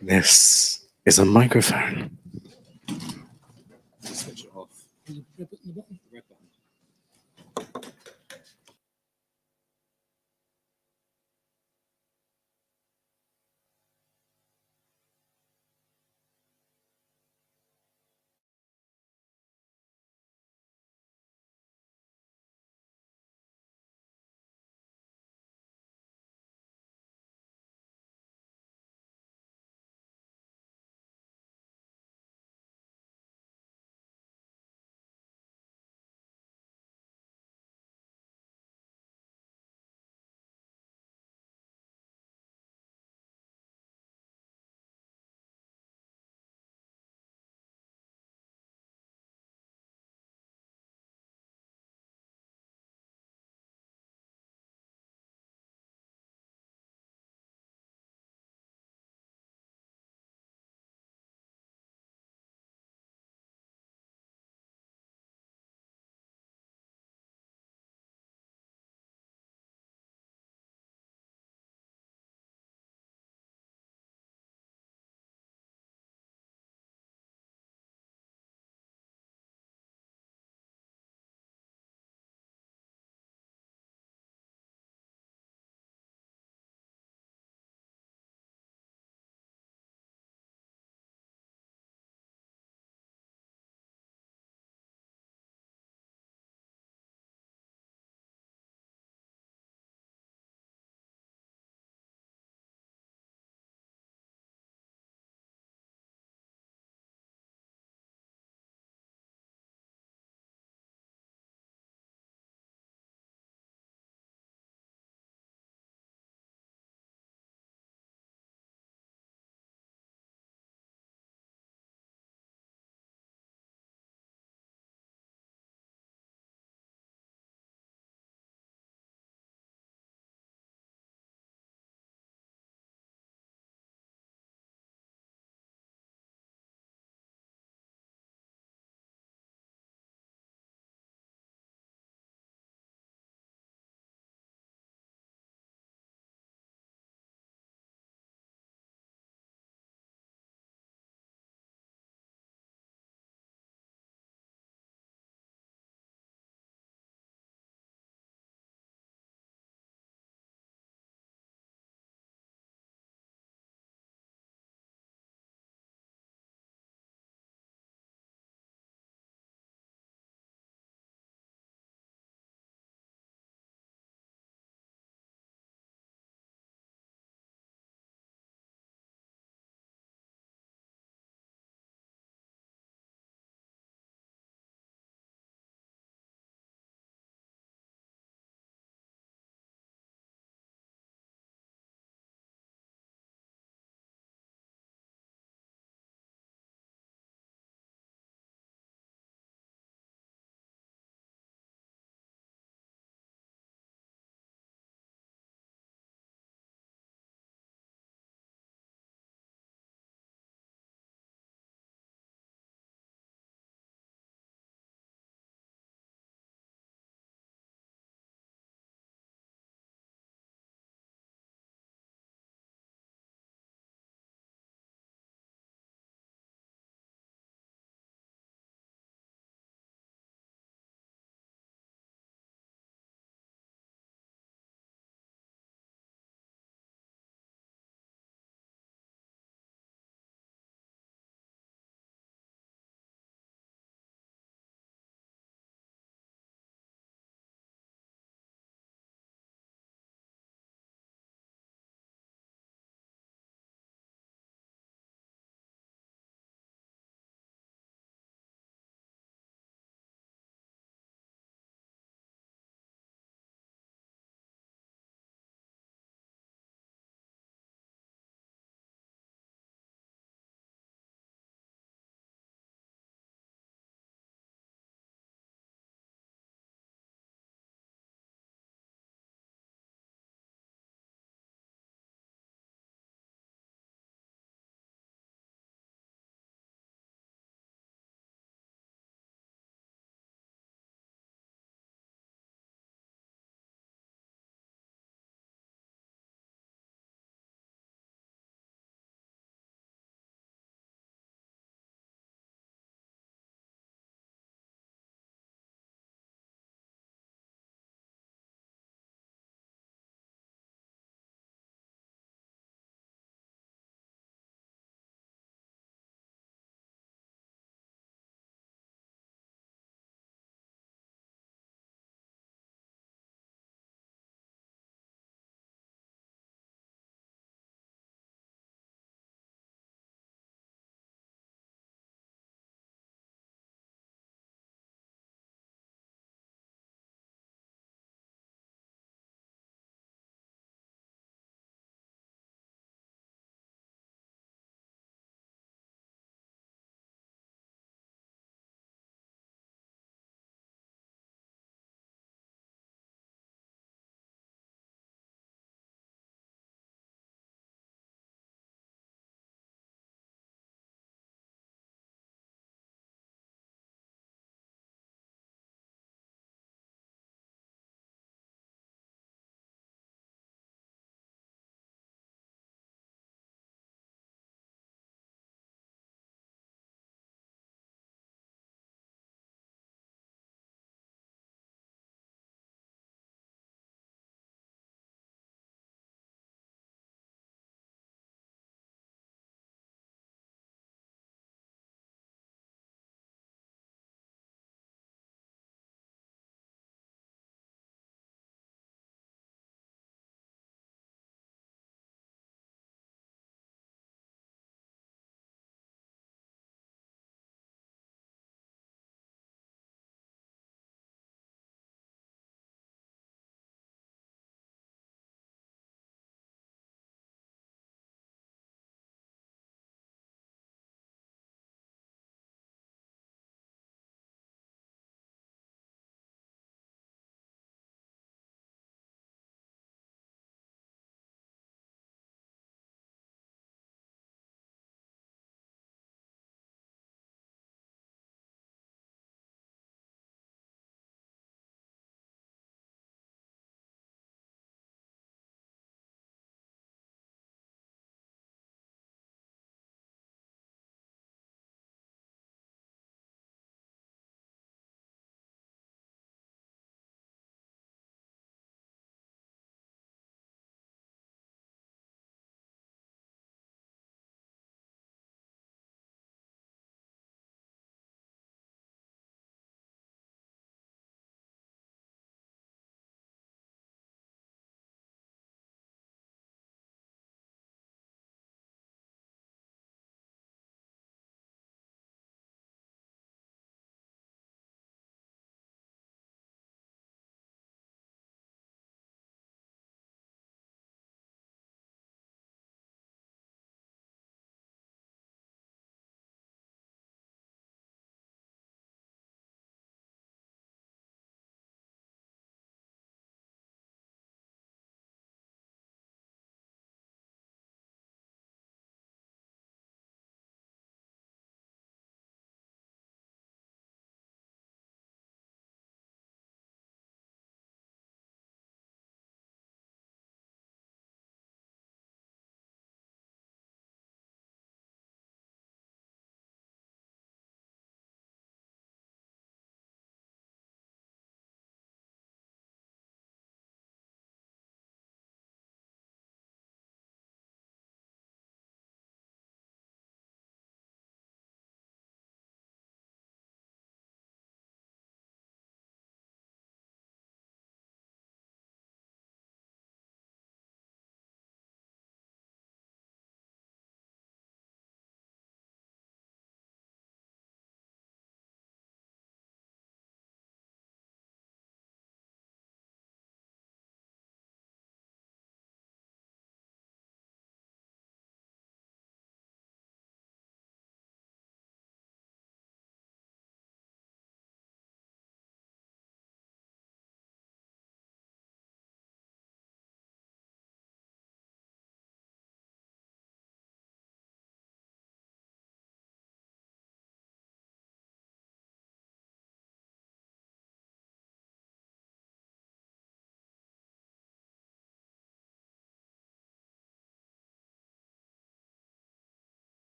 This is a microphone. Switch it off. The red button? The red button.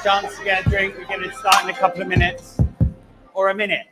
chance to get a drink. We're going to start in a couple of minutes or a minute.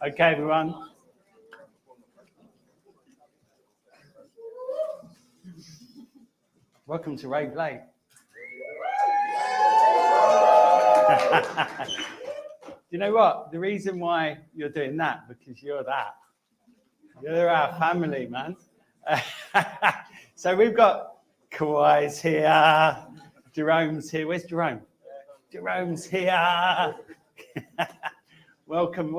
Okay, everyone. Welcome to Rave Late. You know what? The reason why you're doing that, because you're that. You're our family, man. So we've got Kawhi's here. Jerome's here. Where's Jerome? Jerome's here. Welcome,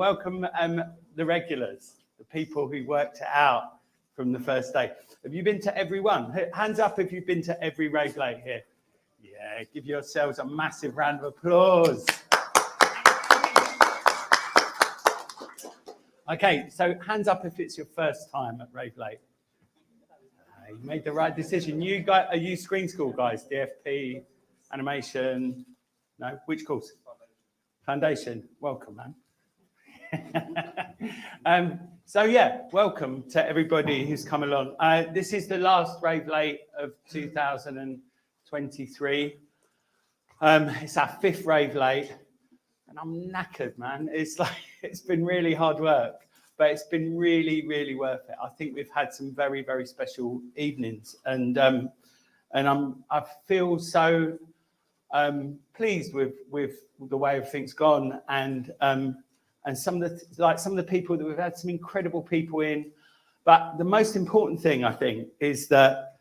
the regulars, the people who worked it out from the first day. Have you been to every one? Hands up if you've been to every Rave Late here. Yeah, give yourselves a massive round of applause. Okay, so hands up if it's your first time at Rave Late. You made the right decision. You guys, are you screen school guys? DFP, animation? No, which course? Foundation. Welcome, man. So yeah, welcome to everybody who's come along. This is the last Rave Late of 2023. It's our 5th Rave Late, and I'm knackered, man. It's been really hard work, but it's been really, really worth it. I think we've had some very, very special evenings, and I feel so pleased with the way everything's gone, and and some of the people that we've had some incredible people in. But the most important thing, I think, is that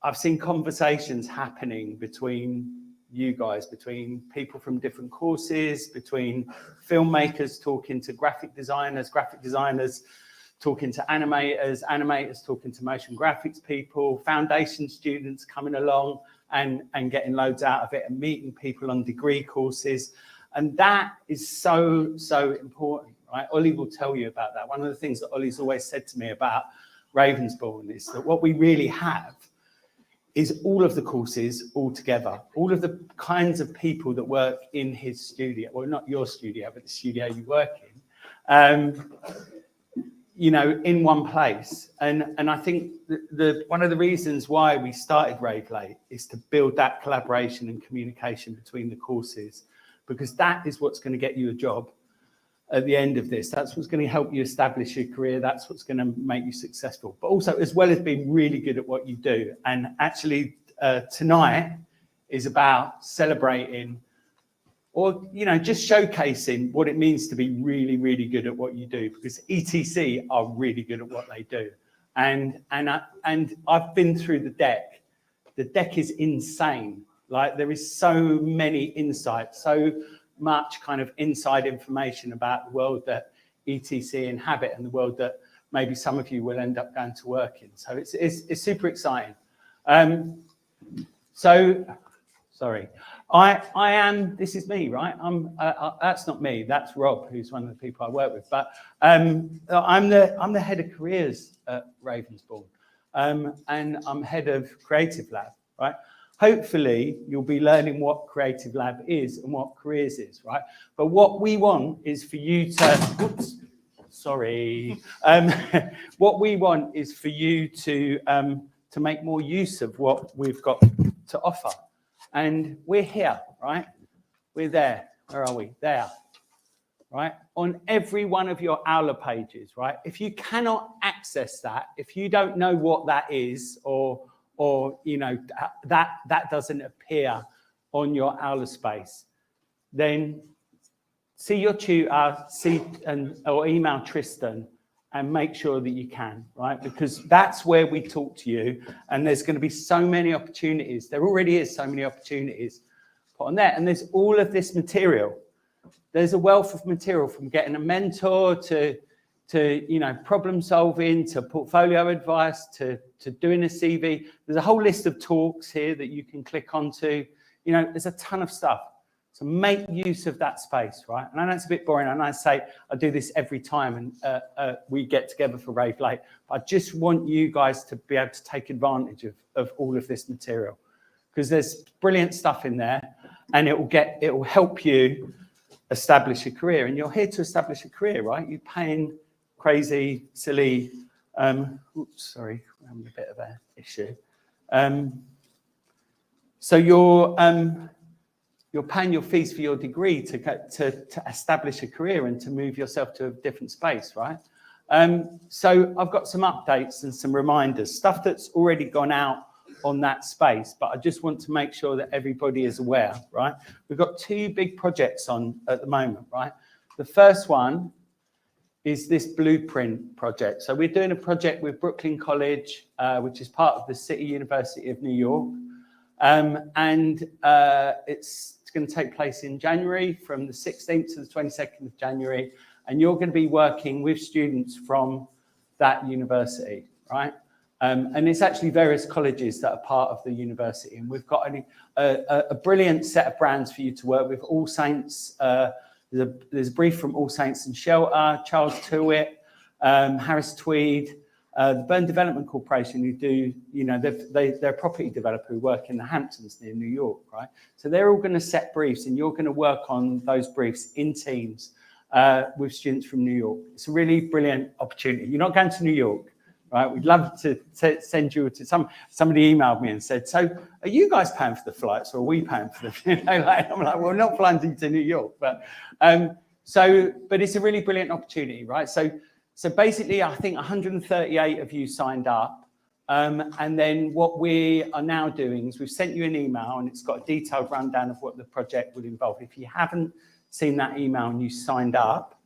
I've seen conversations happening between you guys, between people from different courses, between filmmakers talking to graphic designers talking to animators talking to motion graphics people, foundation students coming along and getting loads out of it, and meeting people on degree courses. And that is so, so important, right? Ollie will tell you about that. One of the things that Ollie's always said to me about Ravensbourne is that what we really have is all of the courses all together, all of the kinds of people that work in his studio, well, not your studio, but the studio you work in, in one place. And I think one of the reasons why we started Rave late is to build that collaboration and communication between the courses, because that is what's going to get you a job at the end of this. That's what's going to help you establish your career. That's what's going to make you successful. But also, as well as being really good at what you do. And actually, tonight is about celebrating or, just showcasing what it means to be really, really good at what you do, because ETC are really good at what they do. And I've been through the deck. The deck is insane. Like, there is so many insights, so much kind of inside information about the world that ETC inhabit and the world that maybe some of you will end up going to work in. So it's super exciting. Sorry, I am, this is me, right? That's not me, that's Rob, who's one of the people I work with. But I'm the head of careers at Ravensbourne, and I'm head of Creative Lab, right? Hopefully, you'll be learning what Creative Lab is and what careers is, right? But what we want is for you to, what we want is for you to make more use of what we've got to offer. And we're here, right? We're there. Where are we? There, right? On every one of your Aula pages, right? If you cannot access that, if you don't know what that is, or that doesn't appear on your Aula space, then see your tutor, or email Tristan and make sure that you can, right? Because that's where we talk to you, and there's going to be so many opportunities. There already is so many opportunities put on there, and there's all of this material. There's a wealth of material, from getting a mentor to problem solving, to portfolio advice, to doing a CV. There's a whole list of talks here that you can click onto. There's a ton of stuff. So make use of that space, right? And I know it's a bit boring, and I say I do this every time, and we get together for Rave Late. But I just want you guys to be able to take advantage of all of this material, because there's brilliant stuff in there, and it will help you establish a career. And you're here to establish a career, right? You're paying crazy, silly. Sorry, we're having a bit of an issue. So you're paying your fees for your degree to establish a career and to move yourself to a different space, right? So I've got some updates and some reminders, stuff that's already gone out on that space, but I just want to make sure that everybody is aware, right? We've got two big projects on at the moment, right? The first one is this blueprint project. So we're doing a project with Brooklyn College, which is part of the City University of New York. It's going to take place in January, from the 16th to the 22nd of January. And you're going to be working with students from that university, right? And it's actually various colleges that are part of the university. And we've got a brilliant set of brands for you to work with. All Saints, there's a brief from All Saints and Shelter, Charles Tewett, Harris Tweed, the Burn Development Corporation, who do, they're a property developer who work in the Hamptons near New York, right? So they're all going to set briefs, and you're going to work on those briefs in teams with students from New York. It's a really brilliant opportunity. You're not going to New York, right? We'd love to send you to somebody emailed me and said, so are you guys paying for the flights, or are we paying for them? I'm like, well, we're not flying to New York, but it's a really brilliant opportunity, right? So basically, I think 138 of you signed up. And then what we are now doing is we've sent you an email, and it's got a detailed rundown of what the project would involve. If you haven't seen that email and you signed up,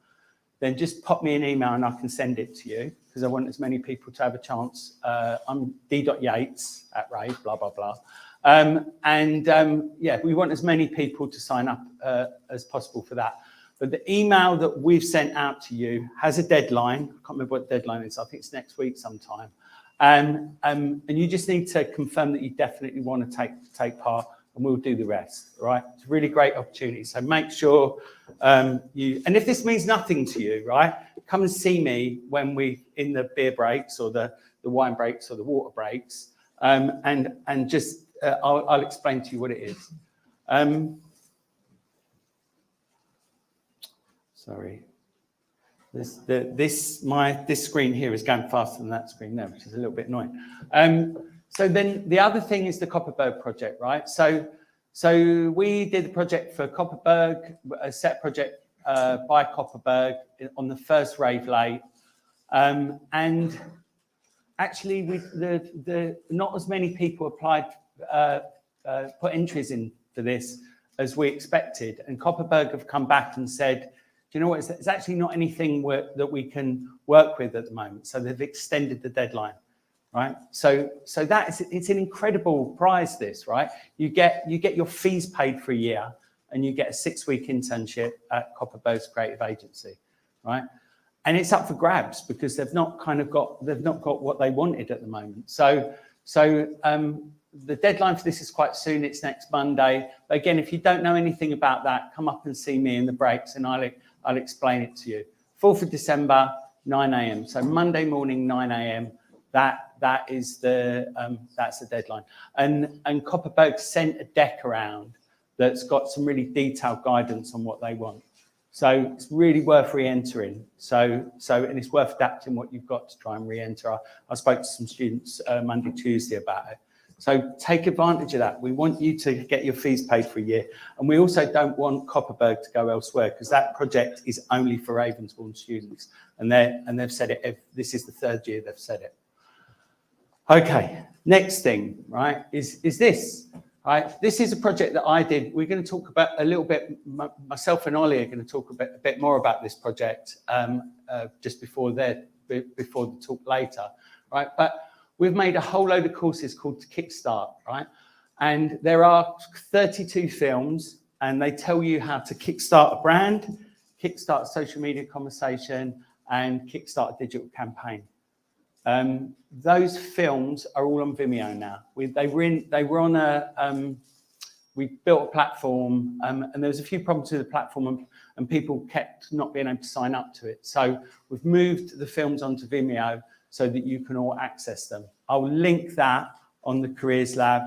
then just pop me an email and I can send it to you, because I want as many people to have a chance. I'm d.yates@Rave, blah, blah, blah. Yeah, we want as many people to sign up as possible for that. But the email that we've sent out to you has a deadline. I can't remember what the deadline is. I think it's next week sometime. And you just need to confirm that you definitely want to take part, and we'll do the rest, right? It's a really great opportunity. So make sure and if this means nothing to you, right, come and see me when in the beer breaks or the wine breaks or the water breaks, and just I'll explain to you what it is. Sorry. This screen here is going faster than that screen there, which is a little bit annoying. So then the other thing is the Copperberg project, right? So we did the project for Copperberg, a set project by Copperberg on the first Rave late, and actually not as many people applied, put entries in for this as we expected, and Copperberg have come back and said, do you know what, it's actually not anything that we can work with at the moment, so they've extended the deadline, right? So it's an incredible prize, this, right? You get your fees paid for a year, and you get a 6-week internship at Copperberg's creative agency, right? And it's up for grabs because they've not got what they wanted at the moment. So the deadline for this is quite soon. It's next Monday. But again, if you don't know anything about that, come up and see me in the breaks, and I'll explain it to you. 4th of December, 9 a.m. So Monday morning, 9 a.m. That's the deadline. And Copperberg sent a deck around that's got some really detailed guidance on what they want. So it's really worth re-entering. So and it's worth adapting what you've got to try and re-enter. I spoke to some students Monday, Tuesday about it. So take advantage of that. We want you to get your fees paid for a year. And we also don't want Copperberg to go elsewhere, because that project is only for Ravensbourne students. And they've said it, this is the 3rd year they've said it. Okay, next thing, right, is this. Right, this is a project that I did. We're going to talk about a little bit, myself and Ollie are going to talk a bit more about this project just before the talk later, right? But we've made a whole load of courses called Kickstart, right? And there are 32 films, and they tell you how to kickstart a brand, kickstart a social media conversation, and kickstart a digital campaign. Those films are all on Vimeo now. We built a platform, and there was a few problems with the platform, and people kept not being able to sign up to it. So we've moved the films onto Vimeo so that you can all access them. I'll link that on the Careers Lab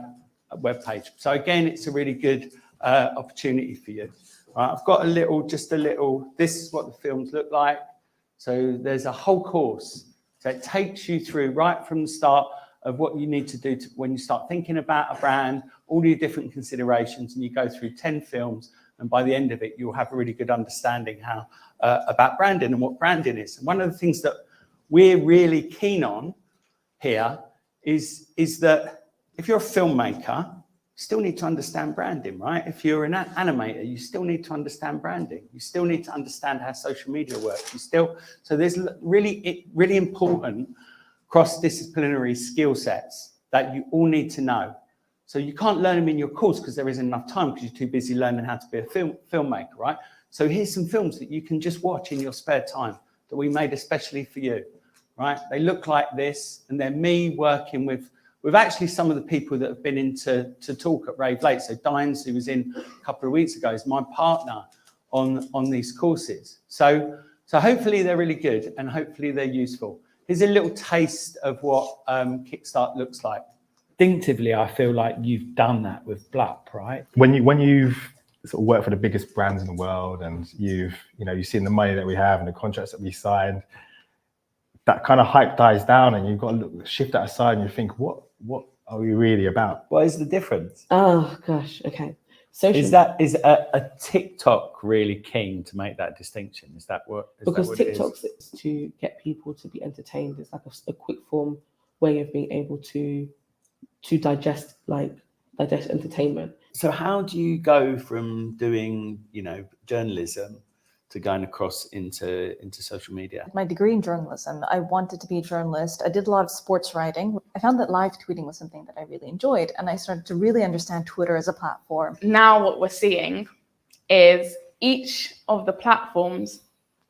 webpage. So again, it's a really good opportunity for you. Right, I've got just a little, this is what the films look like. So there's a whole course. So it takes you through right from the start of what you need to do when you start thinking about a brand, all your different considerations, and you go through 10 films, and by the end of it, you'll have a really good understanding about branding and what branding is. And one of the things that we're really keen on here is that if you're a filmmaker, you still need to understand branding, right? If you're an animator, you still need to understand branding. You still need to understand how social media works. So there's really important cross-disciplinary skill sets that you all need to know. So you can't learn them in your course because there isn't enough time, because you're too busy learning how to be a filmmaker, right? So here's some films that you can just watch in your spare time that we made especially for you, right? They look like this, and they're me working with actually some of the people that have been in to talk at Rave Late. So Dines, who was in a couple of weeks ago, is my partner on these courses. So hopefully they're really good, and hopefully they're useful. Here's a little taste of what Kickstart looks like. Instinctively, I feel like you've done that with Blup, right? When you've sort of worked for the biggest brands in the world, and you've seen the money that we have and the contracts that we signed, that kind of hype dies down, and you've got to shift that aside, and you think, what are we really about? What is the difference? Oh gosh, okay. Is a TikTok really keen to make that distinction? Is that what? Because TikTok's is to get people to be entertained. It's like a quick form way of being able to digest entertainment. So how do you go from doing journalism going across into social media? My degree in journalism, I wanted to be a journalist. I did a lot of sports writing. I found that live tweeting was something that I really enjoyed, and I started to really understand Twitter as a platform. Now what we're seeing is each of the platforms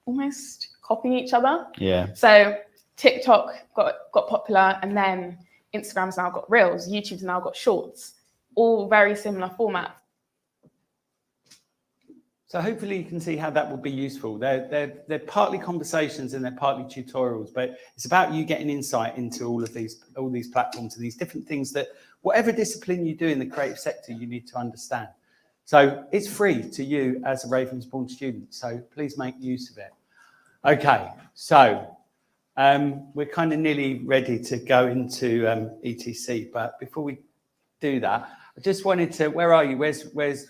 almost copying each other. Yeah. So TikTok got popular, and then Instagram's now got Reels, YouTube's now got Shorts, all very similar formats. So hopefully you can see how that will be useful. They're partly conversations and they're partly tutorials, but it's about you getting insight into all these platforms and these different things that whatever discipline you do in the creative sector, you need to understand. So it's free to you as a Ravensbourne student. So please make use of it. Okay, so we're kind of nearly ready to go into ETC, but before we do that, I just wanted to, where are you? Where's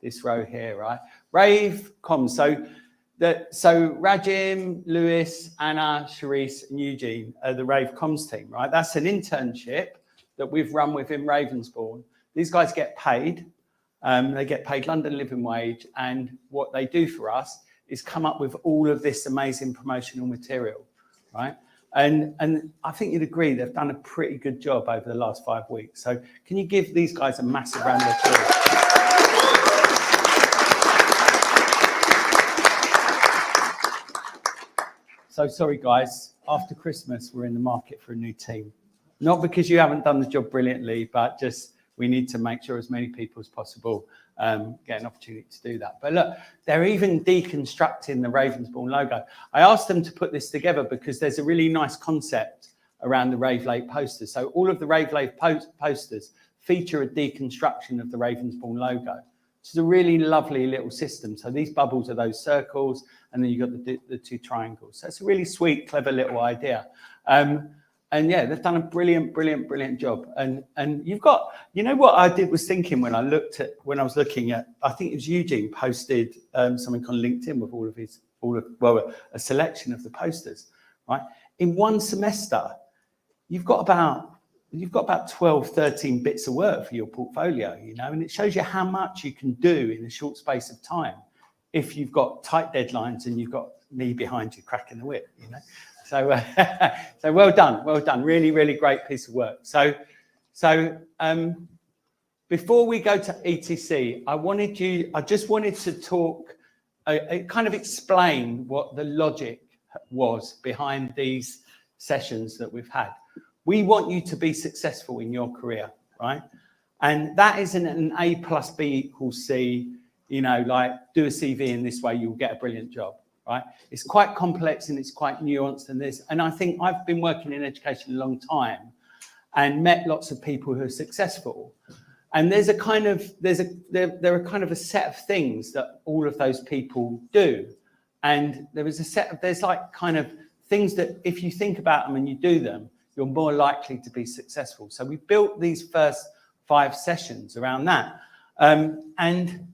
this row here, right? Rave comms. So Rajim, Lewis, Anna, Charisse, and Eugene are the Rave comms team, right? That's an internship that we've run within Ravensbourne. These guys get paid. They get paid London living wage, and what they do for us is come up with all of this amazing promotional material, right? And I think you'd agree they've done a pretty good job over the last 5 weeks. So can you give these guys a massive round of applause? So sorry, guys, after Christmas, we're in the market for a new team. Not because you haven't done the job brilliantly, but just we need to make sure as many people as possible get an opportunity to do that. But look, they're even deconstructing the Ravensbourne logo. I asked them to put this together because there's a really nice concept around the Rave Late posters. So all of the Rave Late posters feature a deconstruction of the Ravensbourne logo. It's a really lovely little system. So these bubbles are those circles, and then you've got the two triangles. So it's a really sweet, clever little idea. And yeah, they've done a brilliant job. And you've got, you know what I was thinking when I was looking at, I think it was Eugene posted something on LinkedIn with a selection of the posters, right? In one semester, you've got about 12, 13 bits of work for your portfolio, you know, and it shows you how much you can do in a short space of time if you've got tight deadlines and you've got me behind you cracking the whip, you know. So, so well done. Really great piece of work. So before we go to ETC, I just wanted to talk, kind of explain what the logic was behind these sessions that we've had. We want you to be successful in your career, right? And that isn't an A plus B equals C, you know, like do a CV in this way, you'll get a brilliant job, right? It's quite complex and it's quite nuanced in this. And I think I've been working in education a long time and met lots of people who are successful. And there are kind of a set of things that all of those people do. And there's like kind of things that if you think about them and you do them, you're more likely to be successful. So we built these first 5 sessions around that. And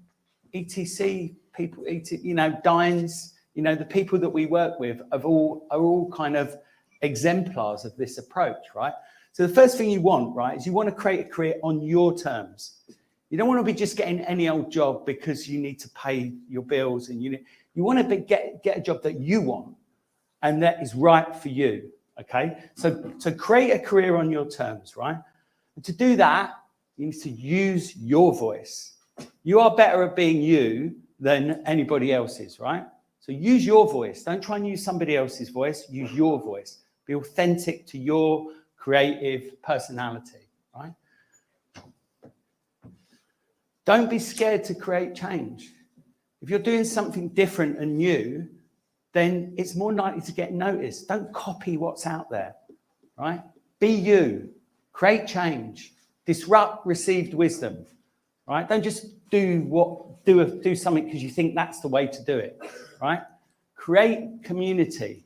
ETC people, you know, Dines, you know, the people that we work with are all kind of exemplars of this approach, right? So the first thing you want, right, is you want to create a career on your terms. You don't want to be just getting any old job because you need to pay your bills, and you want to get a job that you want and that is right for you. Okay, so create a career on your terms, right? And to do that, you need to use your voice. You are better at being you than anybody else's, right? So use your voice. Don't try and use somebody else's voice. Use your voice. Be authentic to your creative personality, right? Don't be scared to create change. If you're doing something different and new, then it's more likely to get noticed. Don't copy what's out there, right? Be you, create change, disrupt received wisdom, right? Don't just do something because you think that's the way to do it, right? Create community,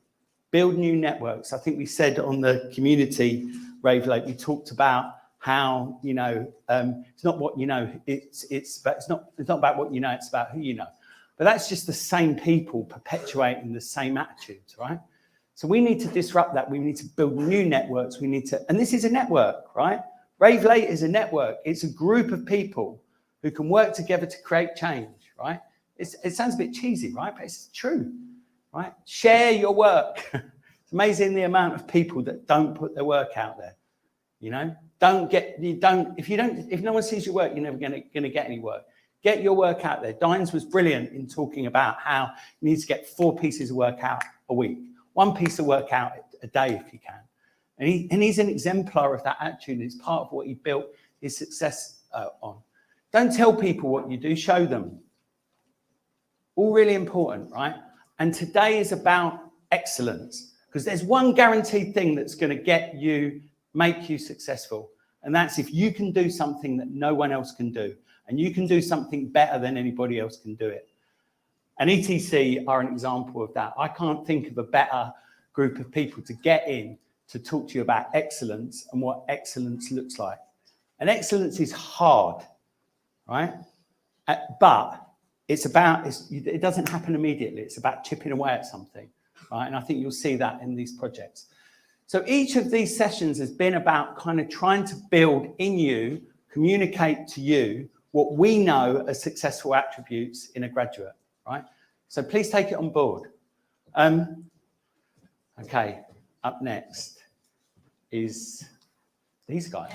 build new networks. I think we said on the community Rave Late, we talked about how, you know, it's not what you know, it's not about what you know, it's about who you know. But that's just the same people perpetuating the same attitudes, right? So we need to disrupt that. We need to build new networks. And this is a network, right? Rave Late is a network. It's a group of people who can work together to create change, right? it sounds a bit cheesy, right? But it's true, right? Share your work. It's amazing the amount of people that don't put their work out there. You know, if no one sees your work, you're never going to get any work. Get your work out there. Dines was brilliant in talking about how you need to get 4 pieces of work out a week, 1 piece of work out a day if you can. And he's an exemplar of that attitude. It's part of what he built his success on. Don't tell people what you do, show them. All really important, right? And today is about excellence, because there's one guaranteed thing that's going to make you successful. And that's if you can do something that no one else can do, and you can do something better than anybody else can do it. And ETC are an example of that. I can't think of a better group of people to get in to talk to you about excellence and what excellence looks like. And excellence is hard, right? But it doesn't happen immediately. It's about chipping away at something, right? And I think you'll see that in these projects. So each of these sessions has been about kind of trying to build in you, communicate to you what we know as successful attributes in a graduate, right? So please take it on board. Okay, up next is these guys.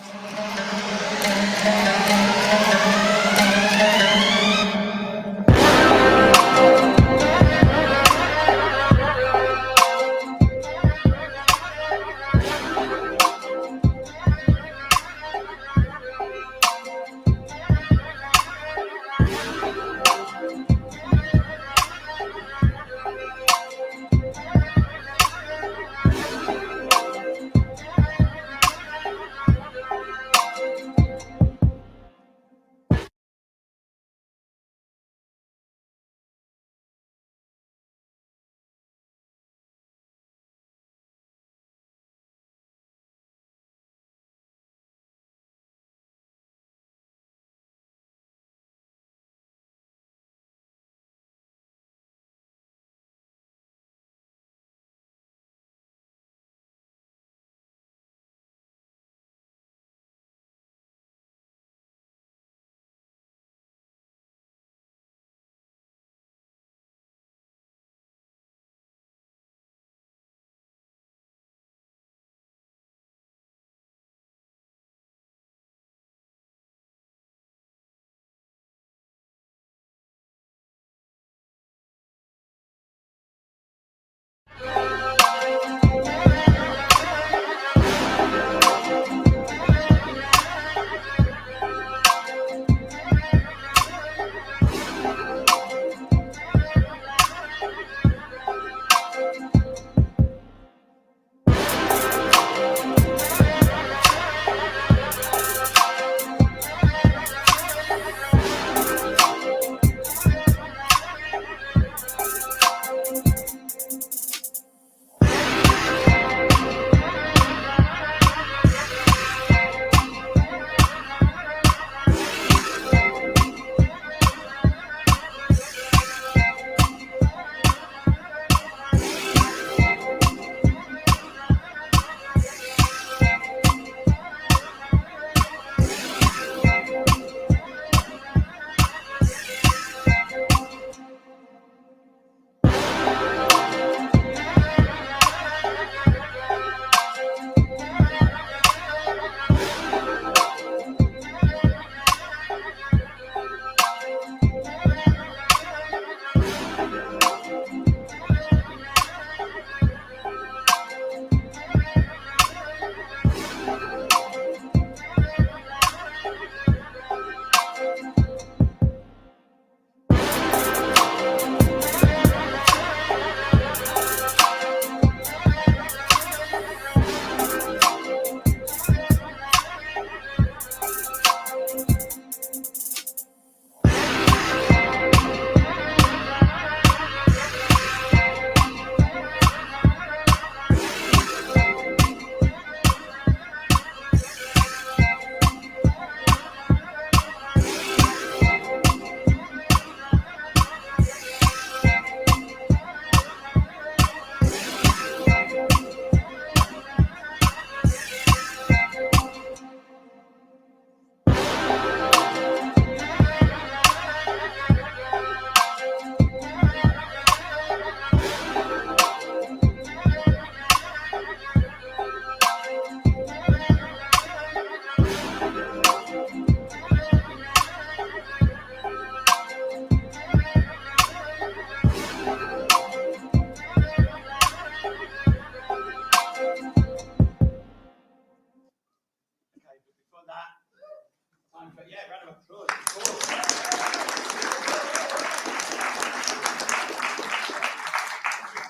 Yeah, round of applause.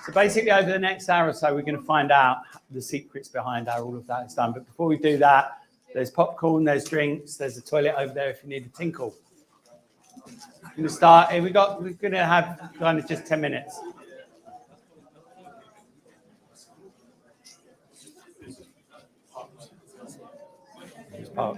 So basically, over the next hour or so, we're going to find out the secrets behind how all of that is done. But before we do that, there's popcorn, there's drinks, there's a toilet over there if you need a tinkle. We're going to start. We're going to have kind of just 10 minutes. Oh.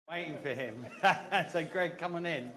Waiting for him. So Greg, come on in.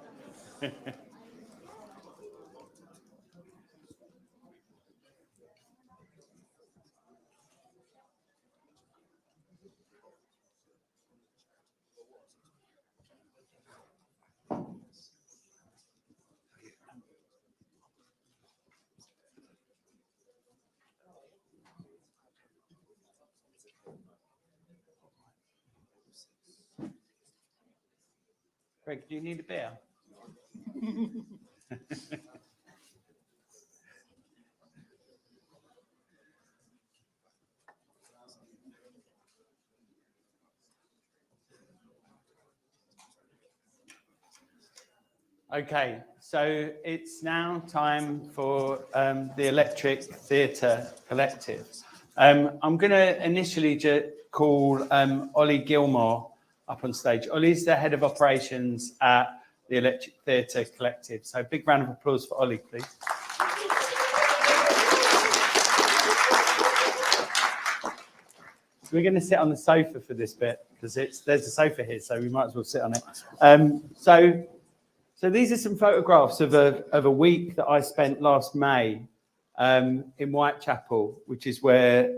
Greg, do you need a beer? Okay, so it's now time for the Electric Theatre Collective. I'm going to initially just call Ollie Gilmore up on stage. Ollie's the head of operations at the Electric Theatre Collective. So big round of applause for Ollie, please. We're going to sit on the sofa for this bit because there's a sofa here, so we might as well sit on it. So these are some photographs of a week that I spent last May in Whitechapel, which is where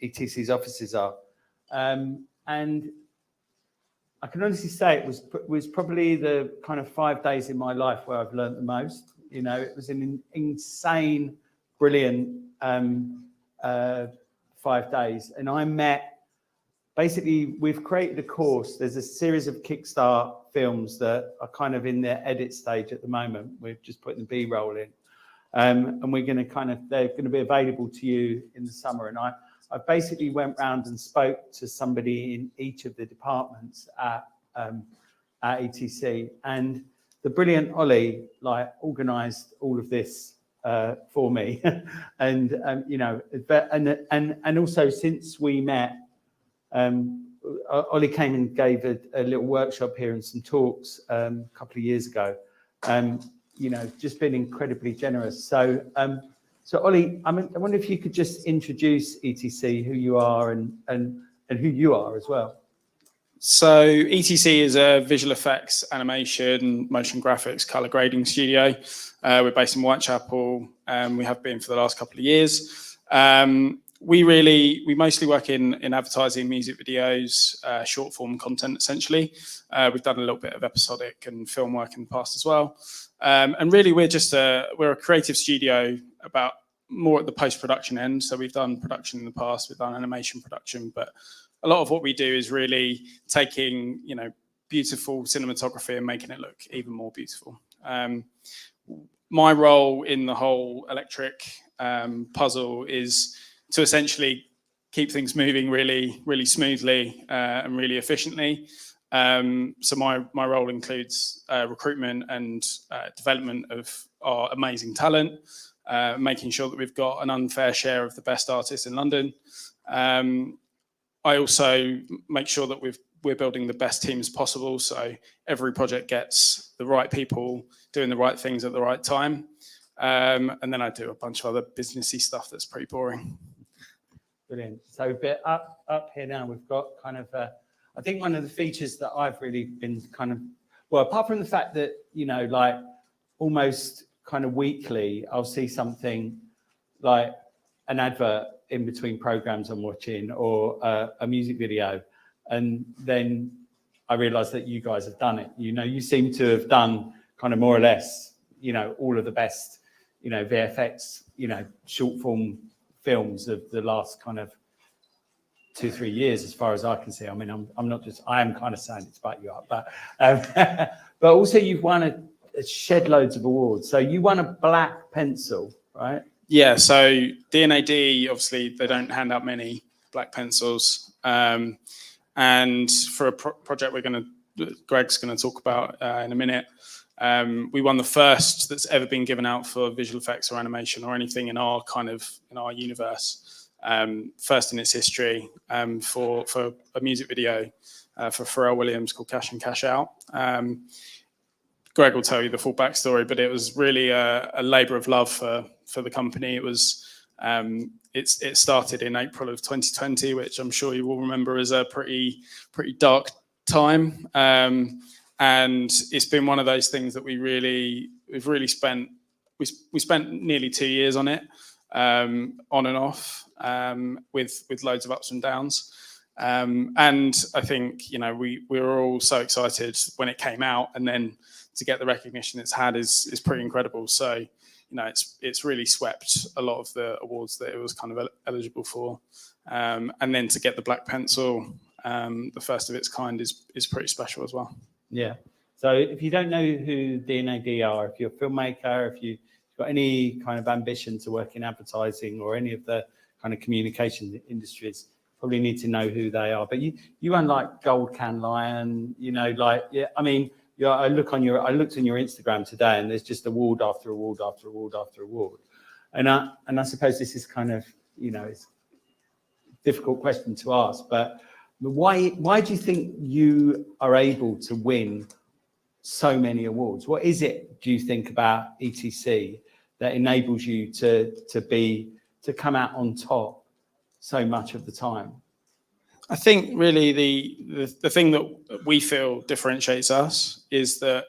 ETC's offices are. And I can honestly say it was probably the kind of 5 days in my life where I've learned the most. You know, it was an insane, brilliant 5 days. And I met, basically, we've created a course. There's a series of Kickstart films that are kind of in their edit stage at the moment. We're just putting the B-roll in. And we're going to they're going to be available to you in the summer. And I basically went round and spoke to somebody in each of the departments at ETC. And the brilliant Ollie, organised all of this for me. And, you know, and also since we met, Ollie came and gave a little workshop here and some talks a couple of years ago. You know, just been incredibly generous. So, Ollie, I wonder if you could just introduce ETC, who you are and who you are as well. So ETC is a visual effects, animation, motion graphics, color grading studio. We're based in Whitechapel. We have been for the last couple of years. We mostly work in advertising, music videos, short form content, essentially. We've done a little bit of episodic and film work in the past as well. And really, we're a creative studio about more at the post-production end. So we've done production in the past, we've done animation production, but a lot of what we do is really taking, you know, beautiful cinematography and making it look even more beautiful. My role in the whole electric puzzle is to essentially keep things moving really, really smoothly and really efficiently. So my role includes recruitment and development of our amazing talent, making sure that we've got an unfair share of the best artists in London. I also make sure that we're building the best teams possible, so every project gets the right people doing the right things at the right time. And then I do a bunch of other businessy stuff that's pretty boring. Brilliant. So a bit up here now, we've got kind of, I think one of the features that I've really been kind of, well, apart from the fact that, you know, like almost kind of weekly, I'll see something like an advert in between programs I'm watching or a music video. And then I realized that you guys have done it. You know, you seem to have done kind of more or less, you know, all of the best, you know, VFX, you know, short form films of the last kind of 2-3 years, as far as I can see. I mean, I am kind of saying it to back you up, but but also you've won a shed loads of awards. So you won a black pencil, right? Yeah, so D&AD, obviously, they don't hand out many black pencils. And for a project Greg's going to talk about in a minute, we won the first that's ever been given out for visual effects or animation or anything in our universe. First in its history for a music video for Pharrell Williams called Cash In, Cash Out. Greg will tell you the full backstory, but it was really a labour of love for the company. It was it started in April of 2020, which I'm sure you will remember as a pretty dark time, and it's been one of those things that we've really spent. We spent nearly 2 years on it, on and off, with loads of ups and downs. And I think, you know, we were all so excited when it came out, and then to get the recognition it's had is pretty incredible. So, you know, it's really swept a lot of the awards that it was kind of eligible for. And then to get the Black Pencil, the first of its kind, is pretty special as well. Yeah. So if you don't know who D&AD are, if you're a filmmaker, if you've got any kind of ambition to work in advertising or any of the kind of communication industries, probably need to know who they are. But you won like Gold Can Lion, you know, like, yeah, I mean, I looked on your Instagram today, and there's just award after award after award after award. And I suppose this is kind of, you know, it's a difficult question to ask, but why do you think you are able to win so many awards? What is it, do you think, about ETC that enables you to come out on top so much of the time? I think really the thing that we feel differentiates us is that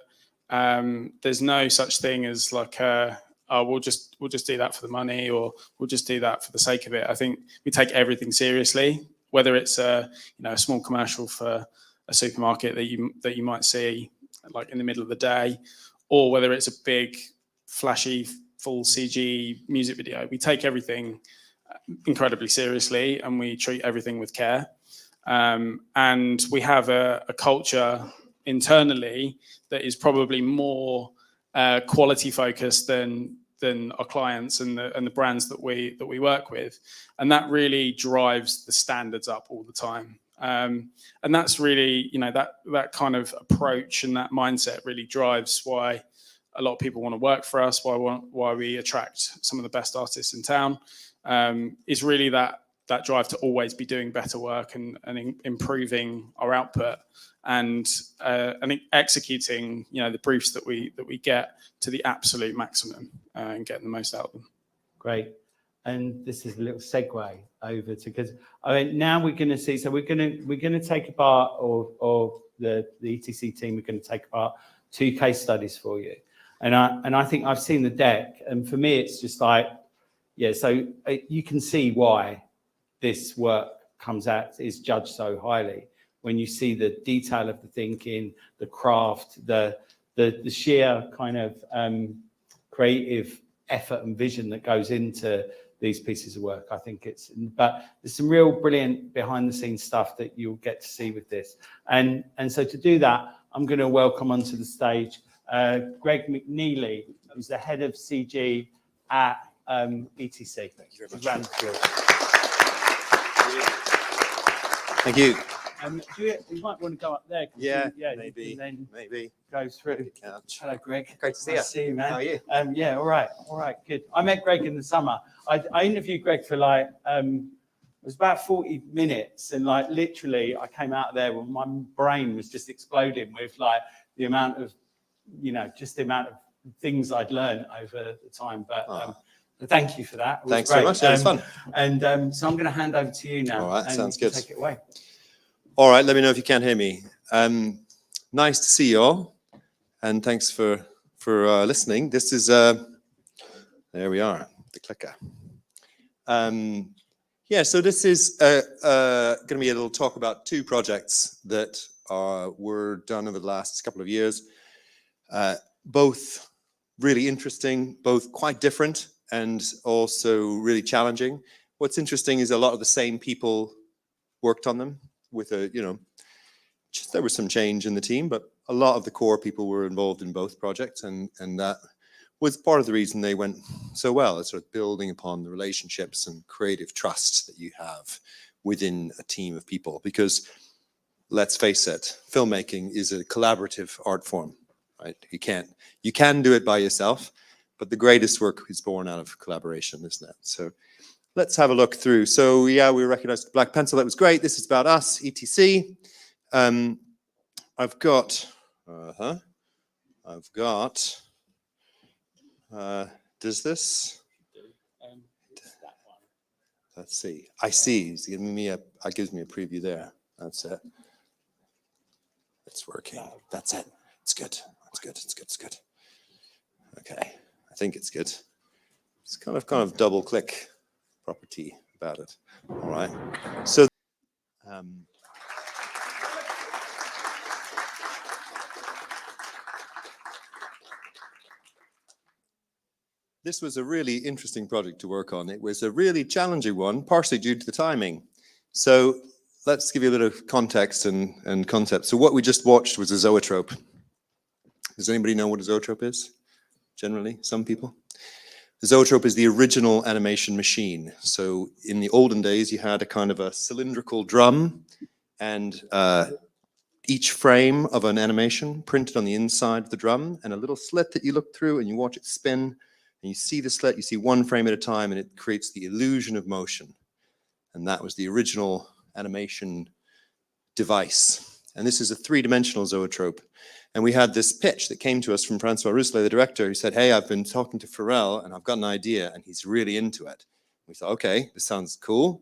there's no such thing as like we'll just do that for the money, or we'll just do that for the sake of it. I think we take everything seriously, whether it's a small commercial for a supermarket that you might see like in the middle of the day, or whether it's a big flashy full CG music video. We take everything incredibly seriously, and we treat everything with care. And we have a culture internally that is probably more quality focused than our clients and the brands that we work with, and that really drives the standards up all the time. And that's really, you know, that kind of approach and that mindset really drives why a lot of people want to work for us, why we attract some of the best artists in town. Is really that drive to always be doing better work and improving our output, and executing, you know, the briefs that we get to the absolute maximum, and getting the most out of them. Great. And this is a little segue over to, because I mean, now we're going to see, so we're going to take apart, or the ETC team, we're going to take apart 2 case studies for you. And I think I've seen the deck, and for me, it's just like, yeah, so you can see why this work comes out, is judged so highly when you see the detail of the thinking, the craft, the sheer kind of creative effort and vision that goes into these pieces of work. I think but there's some real brilliant behind the scenes stuff that you'll get to see with this. And so to do that, I'm going to welcome onto the stage Greg McNeely, who's the head of CG at ETC. Thank you very much. Thank you. You might want to go up there. Yeah, maybe. Maybe. Go through. Hello, Greg. Great to see Nice you. to see you, man. How are you? Yeah, all right, good. I met Greg in the summer. I interviewed Greg for like, it was about 40 minutes, and like literally I came out of there when my brain was just exploding with like the amount of, you know, just the amount of things I'd learned over the time. But thank you for that. Thanks very much. That was fun. And so I'm going to hand over to you now. All right, sounds good. Take it away. All right, let me know if you can't hear me. Nice to see you all, and thanks for listening. This is there we are, the clicker. Yeah, so this is going to be a little talk about 2 projects that were done over the last couple of years. Both really interesting, both quite different, and also really challenging. What's interesting is a lot of the same people worked on them, with there was some change in the team, but a lot of the core people were involved in both projects, and that was part of the reason they went so well. It's sort of building upon the relationships and creative trust that you have within a team of people, because let's face it, filmmaking is a collaborative art form, right? You can do it by yourself, but the greatest work is born out of collaboration, isn't it? So let's have a look through. So yeah, we recognized the Black Pencil. That was great. This is about us, ETC. I've got, does this? Let's see. I see. He's giving me gives me a preview there. That's it. It's working. That's it. It's good. It's good. It's good. It's good. Okay. I think it's good. It's kind of double click property about it. All right. So this was a really interesting project to work on. It was a really challenging one, partially due to the timing. So let's give you a bit of context and concept. So what we just watched was a zoetrope. Does anybody know what a zoetrope is? Generally, some people. The zoetrope is the original animation machine. So in the olden days, you had a kind of a cylindrical drum, and each frame of an animation printed on the inside of the drum, and a little slit that you look through and you watch it spin, and you see the slit, you see one frame at a time, and it creates the illusion of motion. And that was the original animation device. And this is a three-dimensional zoetrope. And we had this pitch that came to us from Francois Rousselet, the director, who said, hey, I've been talking to Pharrell and I've got an idea, and he's really into it. We thought, okay, this sounds cool.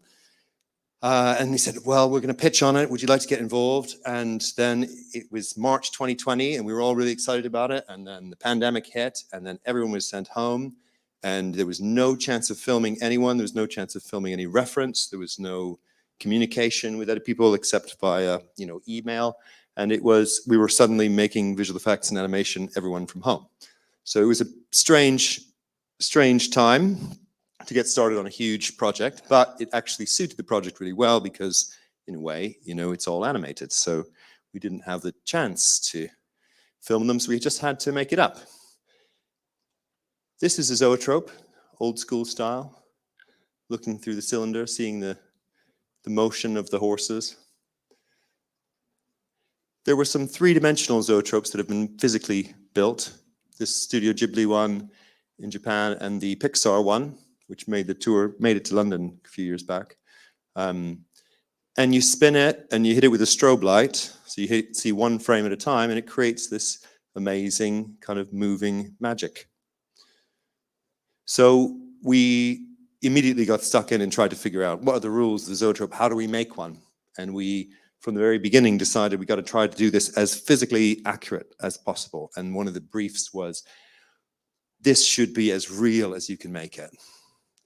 And he said, well, we're going to pitch on it. Would you like to get involved? And then it was March 2020, and we were all really excited about it. And then the pandemic hit, and then everyone was sent home. And there was no chance of filming anyone. There was no chance of filming any reference. There was no communication with other people except via, email. And we were suddenly making visual effects and animation, everyone from home. So it was a strange time to get started on a huge project, but it actually suited the project really well because, in a way, it's all animated. So we didn't have the chance to film them, so we just had to make it up. This is a zoetrope, old school style, looking through the cylinder, seeing the motion of the horses. There were some three-dimensional zoetropes that have been physically built. This Studio Ghibli one in Japan and the Pixar one, which made it to London a few years back. And you spin it and you hit it with a strobe light. So you see one frame at a time, and it creates this amazing kind of moving magic. So we immediately got stuck in and tried to figure out what are the rules of the zoetrope, how do we make one? And we, from the very beginning, decided we got to try to do this as physically accurate as possible. And one of the briefs was, this should be as real as you can make it.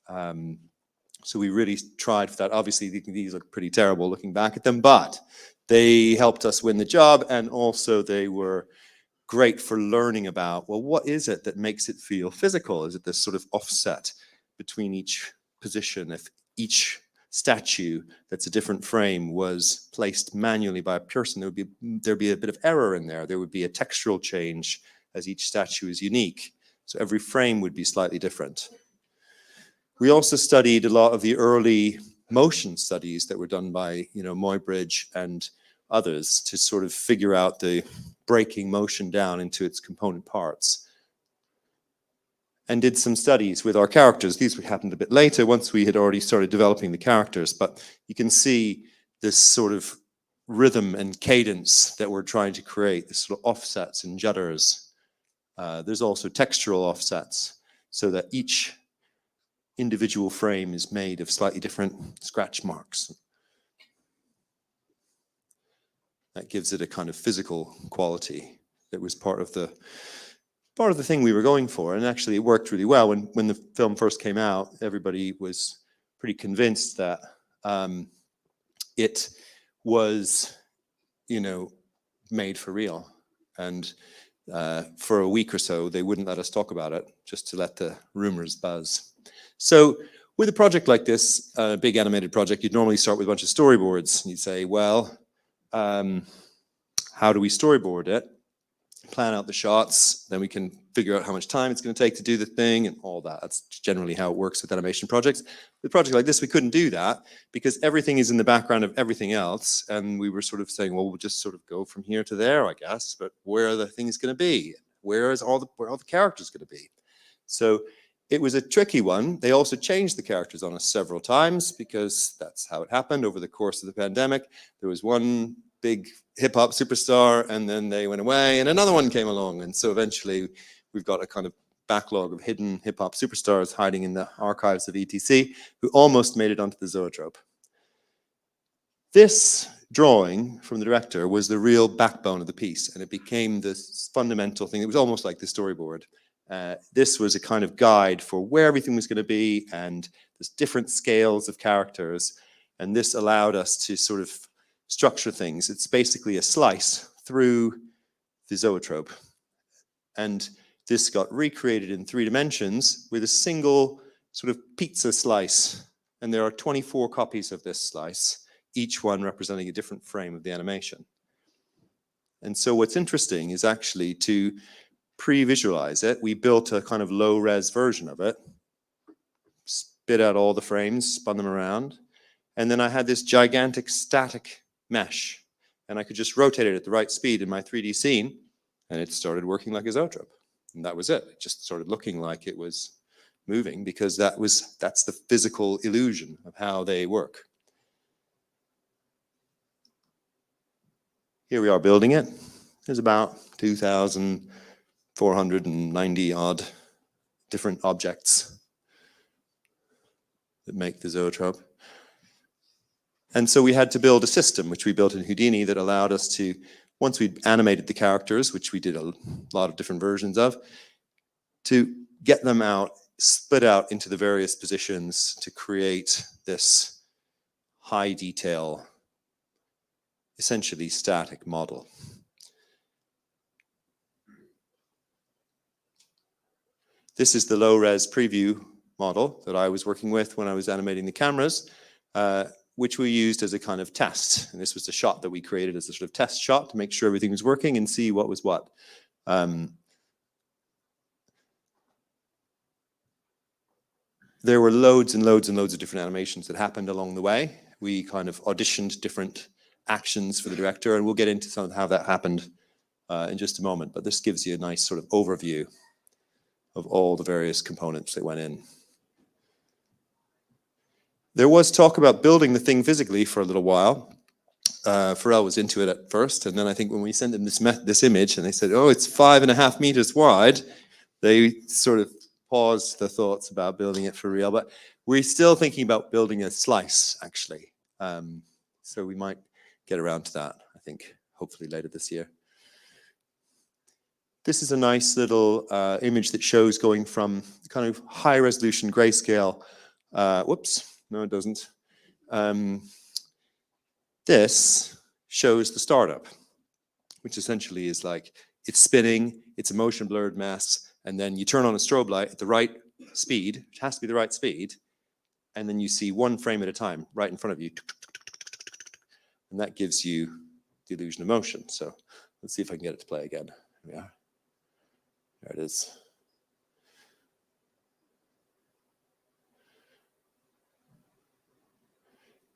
So we really tried for that. Obviously, these look pretty terrible looking back at them, but they helped us win the job, and also they were great for learning about, well, what is it that makes it feel physical? Is it this sort of offset between each position? If each statue that's a different frame was placed manually by a person, there'd be a bit of error in there. There would be a textural change as each statue is unique. So every frame would be slightly different. We also studied a lot of the early motion studies that were done by, Muybridge and others to sort of figure out the breaking motion down into its component parts. And did some studies with our characters. These happened a bit later, once we had already started developing the characters, but you can see this sort of rhythm and cadence that we're trying to create, this sort of offsets and judders. There's also textural offsets, so that each individual frame is made of slightly different scratch marks. That gives it a kind of physical quality that was part of the thing we were going for. And actually it worked really well. When the film first came out, everybody was pretty convinced that it was, made for real. And for a week or so, they wouldn't let us talk about it, just to let the rumors buzz. So with a project like this, a big animated project, you'd normally start with a bunch of storyboards. And you'd say, well, how do we storyboard it? Plan out the shots, then we can figure out how much time it's going to take to do the thing and all that. That's generally how it works with animation projects. With a project like this, we couldn't do that because everything is in the background of everything else. And we were sort of saying, well, we'll just sort of go from here to there, I guess. But where are the things going to be? Where are all the characters going to be? So it was a tricky one. They also changed the characters on us several times because that's how it happened over the course of the pandemic. There was one big hip-hop superstar, and then they went away, and another one came along. And so eventually we've got a kind of backlog of hidden hip-hop superstars hiding in the archives of ETC who almost made it onto the zoetrope. This drawing from the director was the real backbone of the piece, and it became this fundamental thing. It was almost like the storyboard. This was a kind of guide for where everything was going to be, and there's different scales of characters, and this allowed us to sort of structure things. It's basically a slice through the zoetrope, and this got recreated in 3 dimensions with a single sort of pizza slice, and there are 24 copies of this slice, each one representing a different frame of the animation. And so what's interesting is actually to pre-visualize it. We built a kind of low-res version of it, spit out all the frames, spun them around, and then I had this gigantic static mesh, and I could just rotate it at the right speed in my 3D scene, and it started working like a zoetrope. And that was it. It just started looking like it was moving, because that's the physical illusion of how they work. Here we are building it. There's about 2,490 odd different objects that make the zoetrope. And so we had to build a system, which we built in Houdini, that allowed us to, once we'd animated the characters, which we did a lot of different versions of, to get them out, split out into the various positions to create this high detail, essentially static model. This is the low-res preview model that I was working with when I was animating the cameras, which we used as a kind of test. And this was the shot that we created as a sort of test shot to make sure everything was working and see what was what. There were loads and loads and loads of different animations that happened along the way. We kind of auditioned different actions for the director, and we'll get into some of how that happened in just a moment. But this gives you a nice sort of overview of all the various components that went in. There was talk about building the thing physically for a little while. Pharrell was into it at first, and then I think when we sent him this image and they said, oh, it's 5.5 meters wide, they sort of paused the thoughts about building it for real. But we're still thinking about building a slice, actually. So we might get around to that, I think, hopefully later this year. This is a nice little image that shows going from kind of high resolution grayscale. Whoops, no, it doesn't. This shows the startup, which essentially is like, it's spinning, it's a motion blurred mess, and then you turn on a strobe light at the right speed, it has to be the right speed, and then you see one frame at a time right in front of you, and that gives you the illusion of motion. So let's see if I can get it to play again. Here we are. There it is.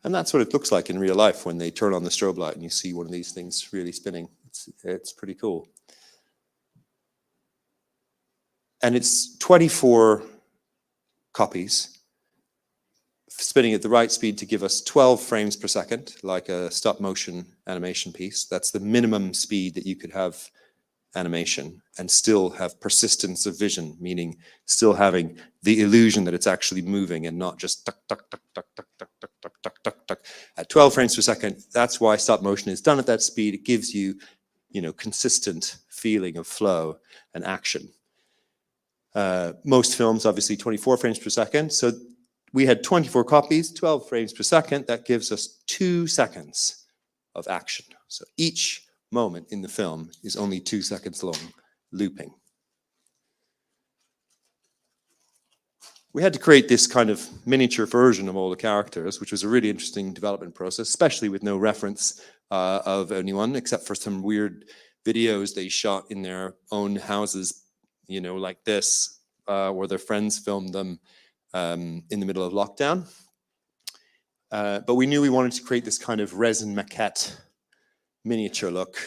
And that's what it looks like in real life when they turn on the strobe light and you see one of these things really spinning. It's pretty cool. And it's 24 copies, spinning at the right speed to give us 12 frames per second, like a stop motion animation piece. That's the minimum speed that you could have animation and still have persistence of vision, meaning still having the illusion that it's actually moving and not just tuck, tuck, tuck, tuck, tuck, tuck, tuck, tuck, tuck, tuck, tuck. At 12 frames per second, that's why stop motion is done at that speed. It gives you, consistent feeling of flow and action. Most films, obviously 24 frames per second. So we had 24 copies, 12 frames per second. That gives us 2 seconds of action. So each moment in the film is only 2 seconds long, looping. We had to create this kind of miniature version of all the characters, which was a really interesting development process, especially with no reference of anyone, except for some weird videos they shot in their own houses, like this, where their friends filmed them in the middle of lockdown. But we knew we wanted to create this kind of resin maquette miniature look.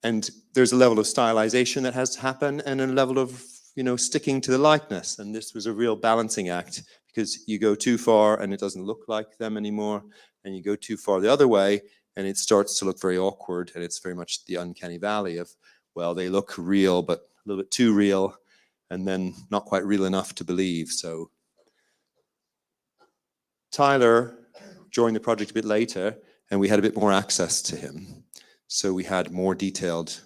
And there's a level of stylization that has to happen and a level of, sticking to the likeness. And this was a real balancing act, because you go too far and it doesn't look like them anymore. And you go too far the other way and it starts to look very awkward. And it's very much the uncanny valley of, well, they look real, but a little bit too real, and then not quite real enough to believe. So Tyler joined the project a bit later, and we had a bit more access to him. So we had more detailed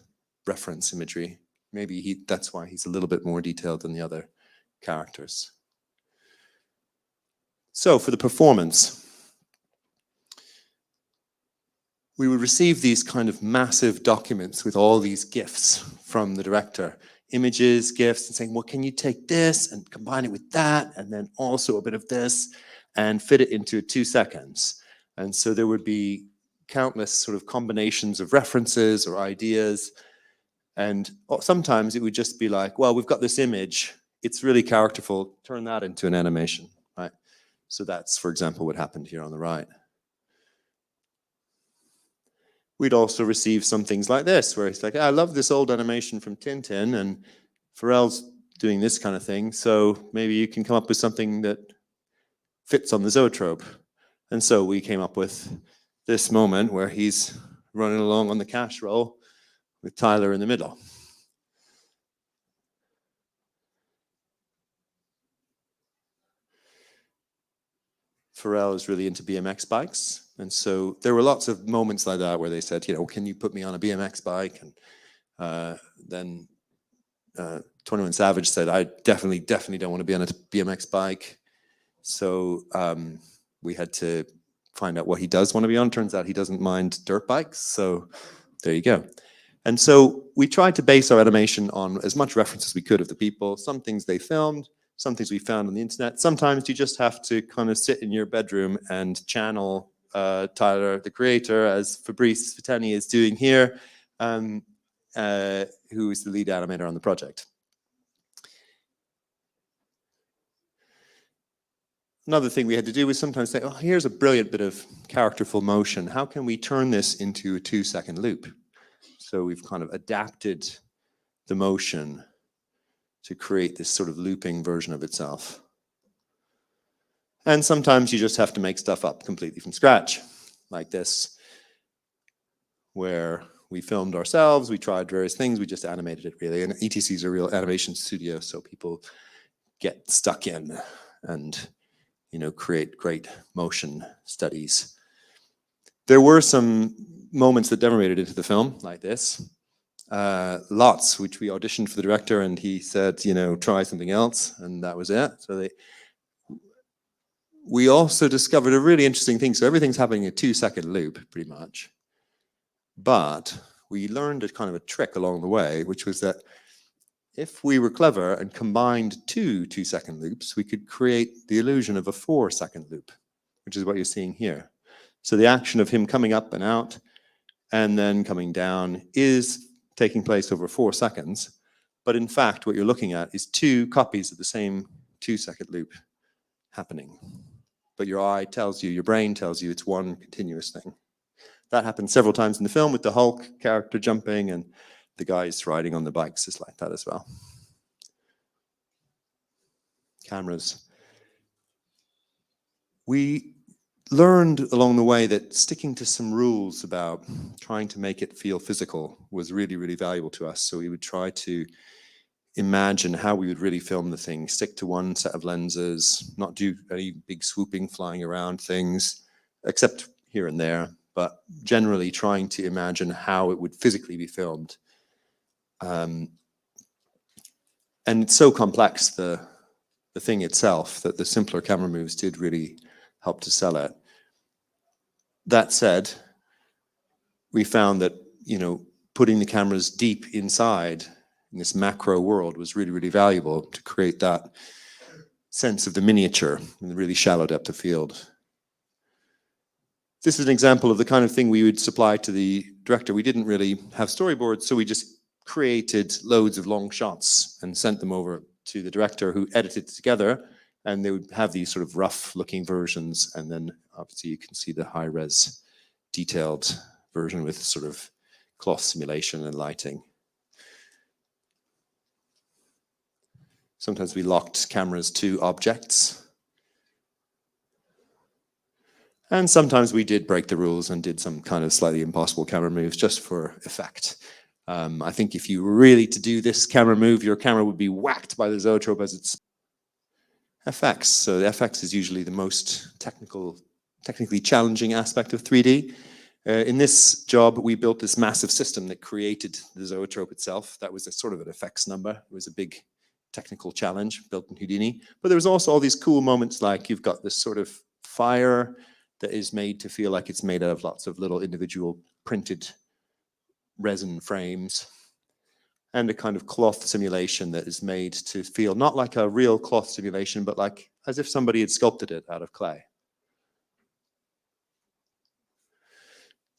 reference imagery. Maybe that's why he's a little bit more detailed than the other characters. So for the performance, we would receive these kind of massive documents with all these GIFs from the director. Images, GIFs, and saying, well, can you take this and combine it with that, and then also a bit of this, and fit it into 2 seconds. And so there would be countless sort of combinations of references or ideas. And sometimes it would just be like, well, we've got this image, it's really characterful, turn that into an animation, right? So that's, for example, what happened here on the right. We'd also receive some things like this, where it's like, I love this old animation from Tintin, and Pharrell's doing this kind of thing, so maybe you can come up with something that fits on the zoetrope. And so we came up with this moment where he's running along on the cash roll with Tyler in the middle. Pharrell is really into BMX bikes. And so there were lots of moments like that where they said, you know, can you put me on a BMX bike? And then 21 Savage said, I definitely don't want to be on a BMX bike. So we had to find out what he does want to be on. Turns out he doesn't mind dirt bikes. So there you go. And so we tried to base our animation on as much reference as we could of the people. Some things they filmed, some things we found on the internet. Sometimes you just have to kind of sit in your bedroom and channel Tyler, the creator, as Fabrice Vitani is doing here, who is the lead animator on the project. Another thing we had to do was sometimes say, oh, here's a brilliant bit of characterful motion. How can we turn this into a 2-second loop? So we've kind of adapted the motion to create this sort of looping version of itself. And sometimes you just have to make stuff up completely from scratch, like this, where we filmed ourselves, we tried various things, we just animated it really. And ETC is a real animation studio, so people get stuck in and, you know, create great motion studies. There were some moments that never made it into the film, like this. Lots, which we auditioned for the director, and he said, you know, try something else, and that was it. So we also discovered a really interesting thing. So everything's happening in a 2-second loop, pretty much. But we learned a kind of a trick along the way, which was that if we were clever and combined 2 2-second loops, we could create the illusion of a 4-second loop, which is what you're seeing here. So the action of him coming up and out and then coming down is taking place over 4 seconds. But in fact, what you're looking at is 2 copies of the same 2-second loop happening. But your eye tells you, your brain tells you it's one continuous thing. That happened several times in the film with the Hulk character jumping, and the guys riding on the bikes is like that as well. Cameras. We learned along the way that sticking to some rules about trying to make it feel physical was really, really valuable to us. So we would try to imagine how we would really film the thing, stick to one set of lenses, not do any big swooping flying around things, except here and there, but generally trying to imagine how it would physically be filmed. And it's so complex, the thing itself, that the simpler camera moves did really help to sell it. That said, we found that, you know, putting the cameras deep inside in this macro world was really, really valuable to create that sense of the miniature in the really shallow depth of field. This is an example of the kind of thing we would supply to the director. We didn't really have storyboards, so we just created loads of long shots and sent them over to the director, who edited it together, and they would have these sort of rough looking versions, and then obviously you can see the high res detailed version with sort of cloth simulation and lighting. Sometimes we locked cameras to objects. And sometimes we did break the rules and did some kind of slightly impossible camera moves just for effect. I think if you were really to do this camera move, your camera would be whacked by the zoetrope as it's FX. So the FX is usually the most technical technically challenging aspect of 3D. In this job, we built this massive system that created the zoetrope itself. That was a sort of an effects number. It was a big technical challenge built in Houdini. But there was also all these cool moments, like you've got this sort of fire that is made to feel like it's made out of lots of little individual printed resin frames, and a kind of cloth simulation that is made to feel not like a real cloth simulation, but like as if somebody had sculpted it out of clay.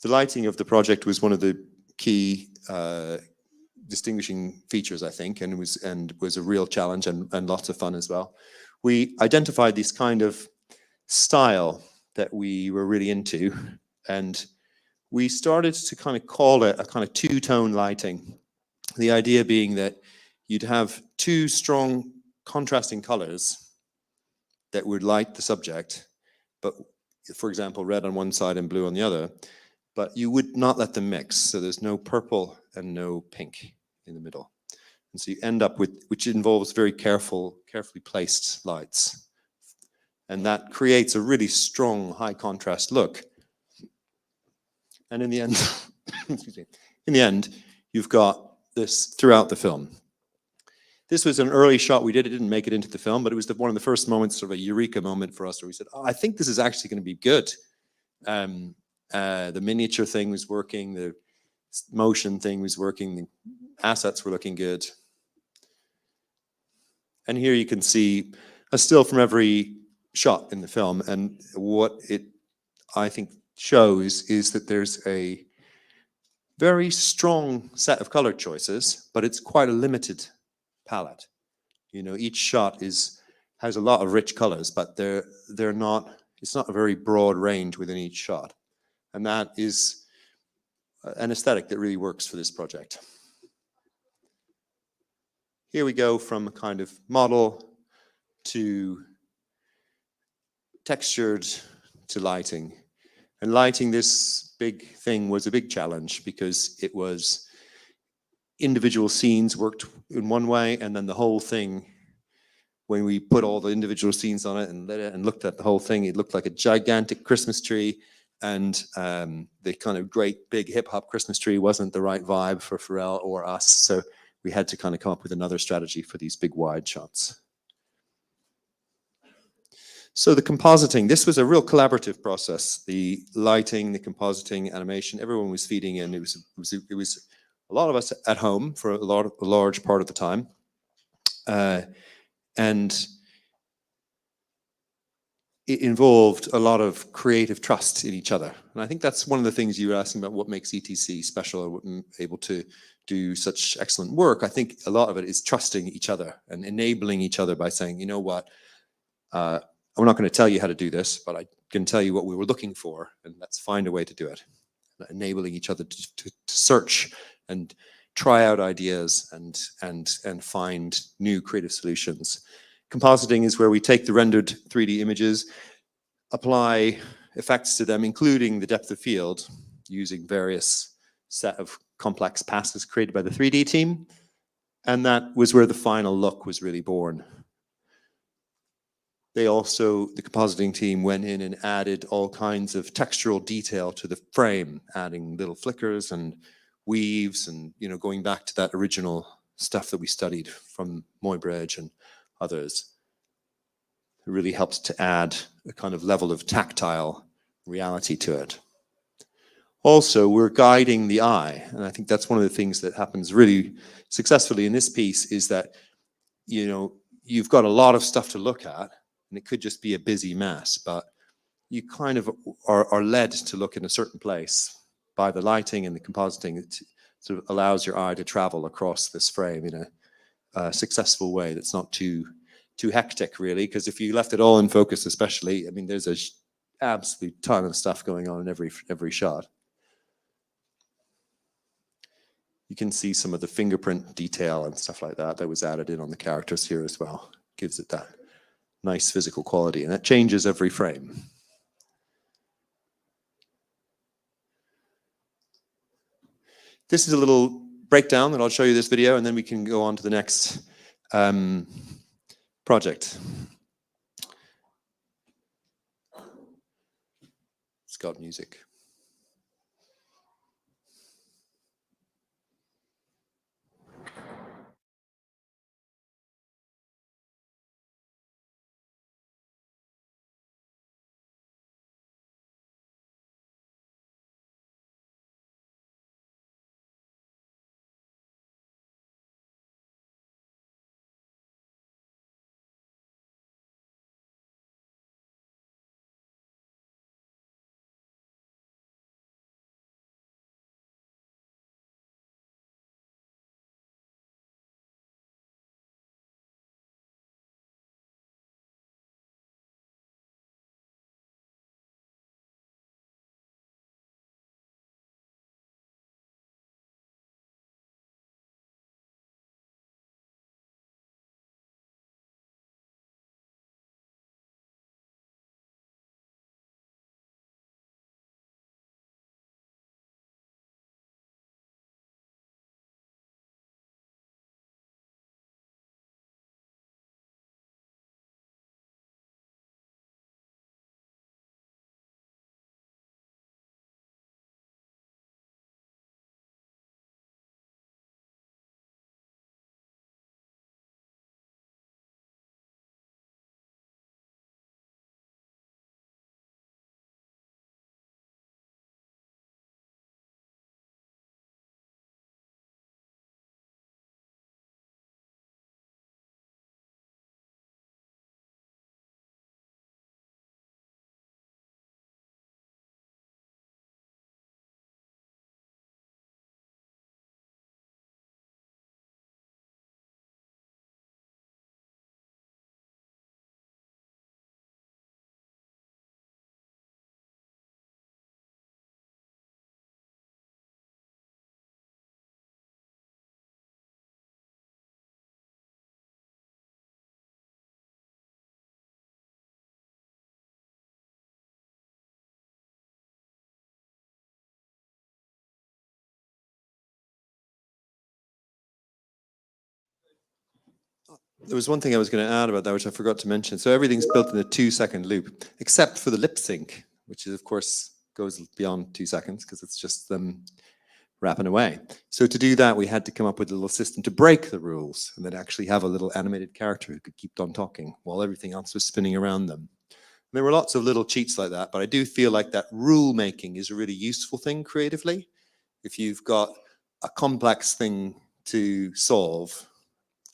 The lighting of the project was one of the key distinguishing features, I think, and was a real challenge and lots of fun as well. We identified this kind of style that we were really into, and we started to kind of call it a kind of two-tone lighting. The idea being that you'd have two strong contrasting colors that would light the subject, but for example, red on one side and blue on the other, but you would not let them mix. So there's no purple and no pink in the middle. And so you end up with, which involves very carefully placed lights. And that creates a really strong high contrast look. And in the end, excuse me, in the end, you've got this throughout the film. This was an early shot we did. It didn't make it into the film, but it was one of the first moments, sort of a eureka moment for us, where we said, oh, I think this is actually going to be good. The miniature thing was working, the motion thing was working, the assets were looking good. And here you can see a still from every shot in the film. And what it, I think, shows is that there's a very strong set of color choices, but it's quite a limited palette. You know, each shot has a lot of rich colors, but they're not, it's not a very broad range within each shot. And that is an aesthetic that really works for this project. Here we go from a kind of model to textured to lighting. And lighting this big thing was a big challenge because it was individual scenes worked in one way, and then the whole thing, when we put all the individual scenes on it and lit it and looked at the whole thing, it looked like a gigantic Christmas tree. And the kind of great big hip hop Christmas tree wasn't the right vibe for Pharrell or us. So we had to kind of come up with another strategy for these big wide shots. So the compositing, this was a real collaborative process. The lighting, the compositing, animation, everyone was feeding in. It was a lot of us at home for a large part of the time. And it involved a lot of creative trust in each other. And I think that's one of the things you were asking about, what makes ETC special or able to do such excellent work. I think a lot of it is trusting each other and enabling each other by saying, you know what, I'm not going to tell you how to do this, but I can tell you what we were looking for, and let's find a way to do it. Enabling each other to search and try out ideas and find new creative solutions. Compositing is where we take the rendered 3D images, apply effects to them, including the depth of field, using various set of complex passes created by the 3D team. And that was where the final look was really born. They also, the compositing team went in and added all kinds of textural detail to the frame, adding little flickers and weaves and, you know, going back to that original stuff that we studied from Muybridge and others. It really helps to add a kind of level of tactile reality to it. Also, we're guiding the eye, and I think that's one of the things that happens really successfully in this piece is that, you know, you've got a lot of stuff to look at, and it could just be a busy mess, but you kind of are led to look in a certain place by the lighting and the compositing. It sort of allows your eye to travel across this frame in a successful way that's not too hectic, really, because if you left it all in focus, especially, I mean, there's a absolute ton of stuff going on in every shot. You can see some of the fingerprint detail and stuff like that was added in on the characters here as well. Gives it that nice physical quality, and it changes every frame. This is a little breakdown that I'll show you this video, and then we can go on to the next project. got music. There was one thing I was going to add about that, which I forgot to mention. So everything's built in a 2-second loop, except for the lip sync, which is, of course, goes beyond 2 seconds because it's just them rapping away. So to do that, we had to come up with a little system to break the rules and then actually have a little animated character who could keep on talking while everything else was spinning around them. And there were lots of little cheats like that, but I do feel like that rule making is a really useful thing creatively. If you've got a complex thing to solve,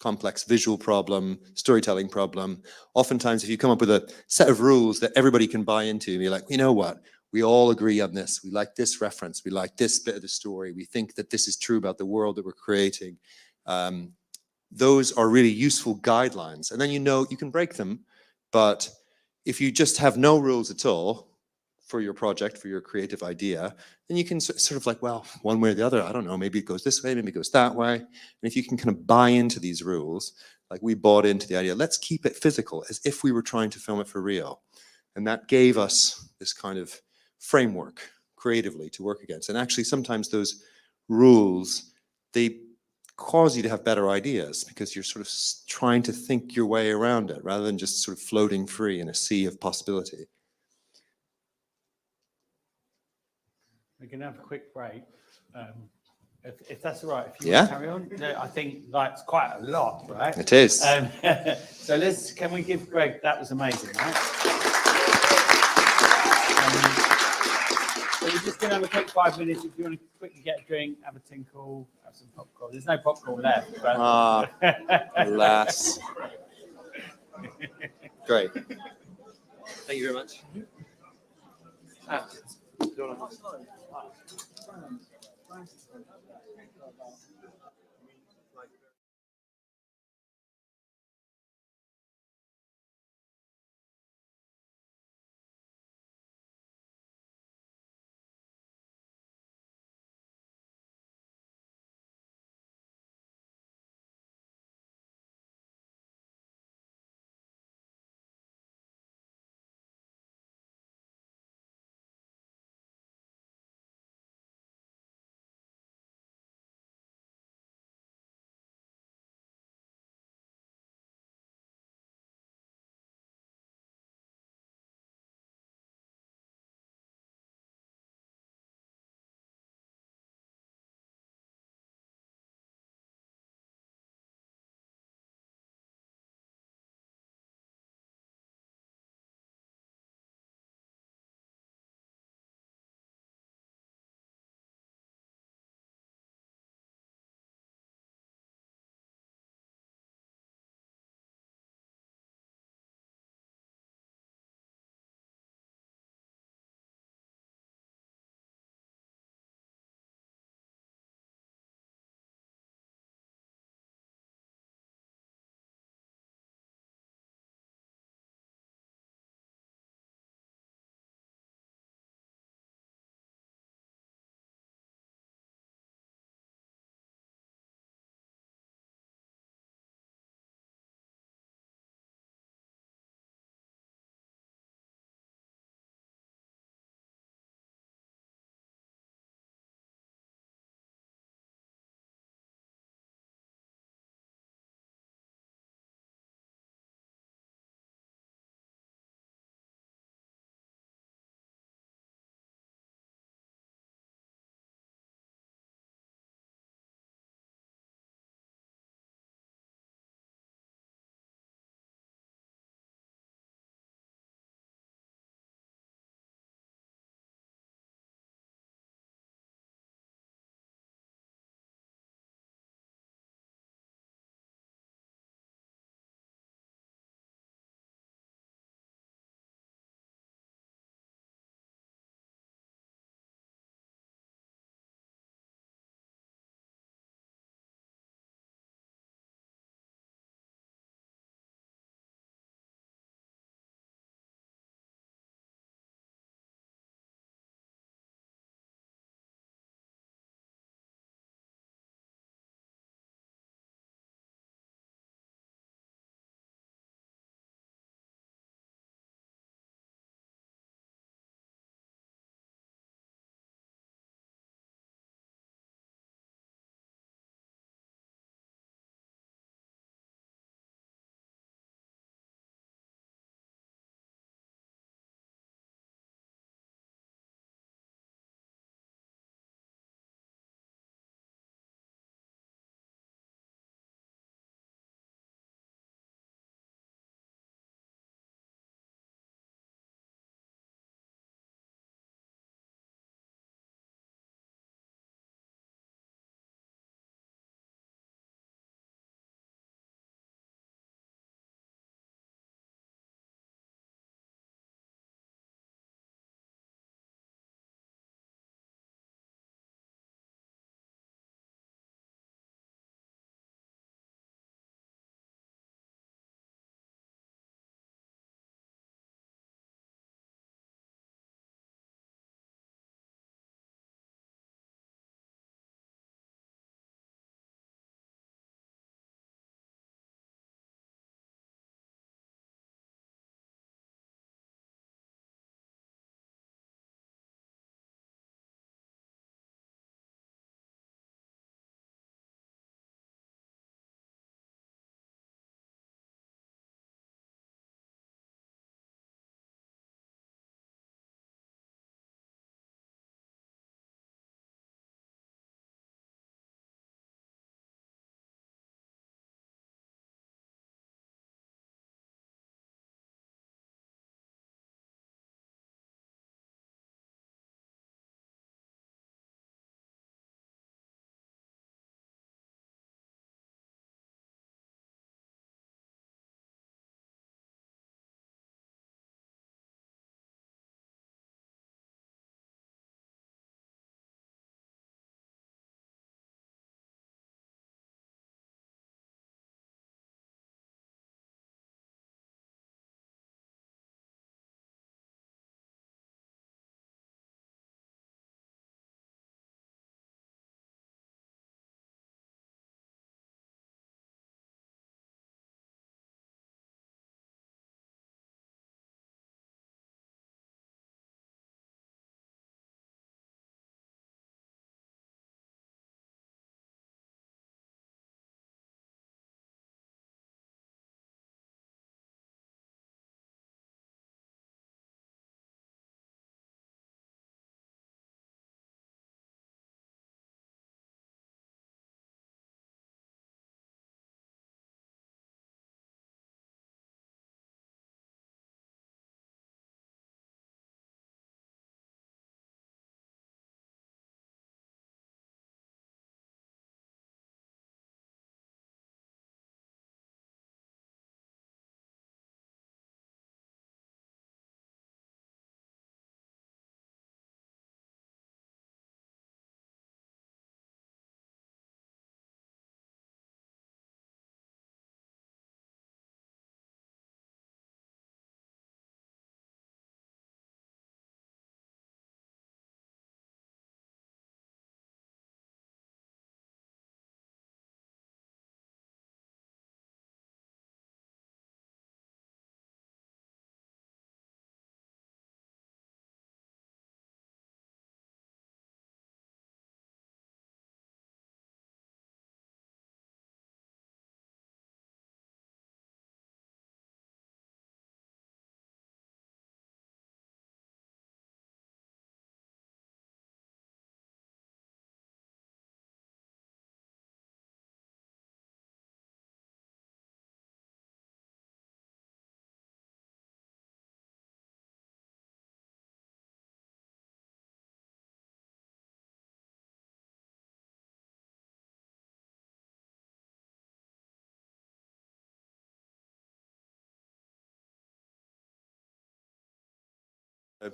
complex visual problem, storytelling problem. Oftentimes, if you come up with a set of rules that everybody can buy into, and you're like, you know what? We all agree on this. We like this reference. We like this bit of the story. We think that this is true about the world that we're creating. Those are really useful guidelines. And then you can break them. But if you just have no rules at all for your project, for your creative idea, then you can sort of like, well, one way or the other, I don't know, maybe it goes this way, maybe it goes that way. And if you can kind of buy into these rules, like we bought into the idea, let's keep it physical as if we were trying to film it for real. And that gave us this kind of framework creatively to work against. And actually, sometimes those rules, they cause you to have better ideas because you're sort of trying to think your way around it rather than just sort of floating free in a sea of possibility. We're going to have a quick break. If that's all right, if you want to carry on. I think it's quite a lot, right? It is. So can we give Greg, that was amazing, right? So we're just going to have a quick 5 minutes. If you want to quickly get a drink, have a tinkle, have some popcorn. There's no popcorn left. But... alas. Great. Thank you very much.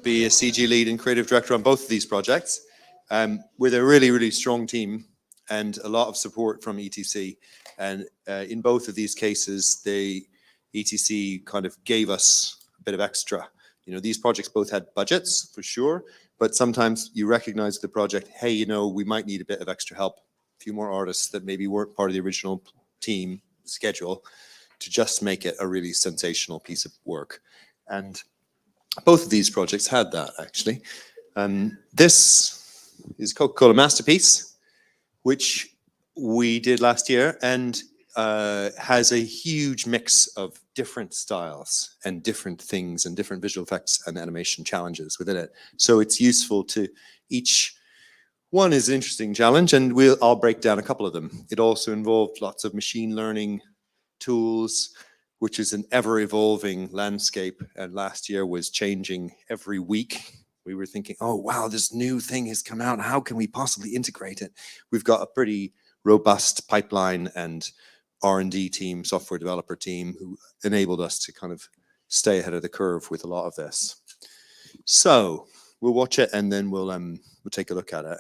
be a CG lead and creative director on both of these projects, with a really, really strong team and a lot of support from ETC. And in both of these cases, ETC kind of gave us a bit of extra. You know, these projects both had budgets for sure, but sometimes you recognize the project, hey, you know, we might need a bit of extra help, a few more artists that maybe weren't part of the original team schedule to just make it a really sensational piece of work. And both of these projects had that, actually. This is Coca-Cola Masterpiece, which we did last year, and has a huge mix of different styles and different things and different visual effects and animation challenges within it. So it's useful to each one is an interesting challenge, and I'll break down a couple of them. It also involved lots of machine learning tools, which is an ever-evolving landscape, and last year was changing every week. We were thinking, oh, wow, this new thing has come out. How can we possibly integrate it? We've got a pretty robust pipeline and R&D team, software developer team, who enabled us to kind of stay ahead of the curve with a lot of this. So we'll watch it and then we'll take a look at it.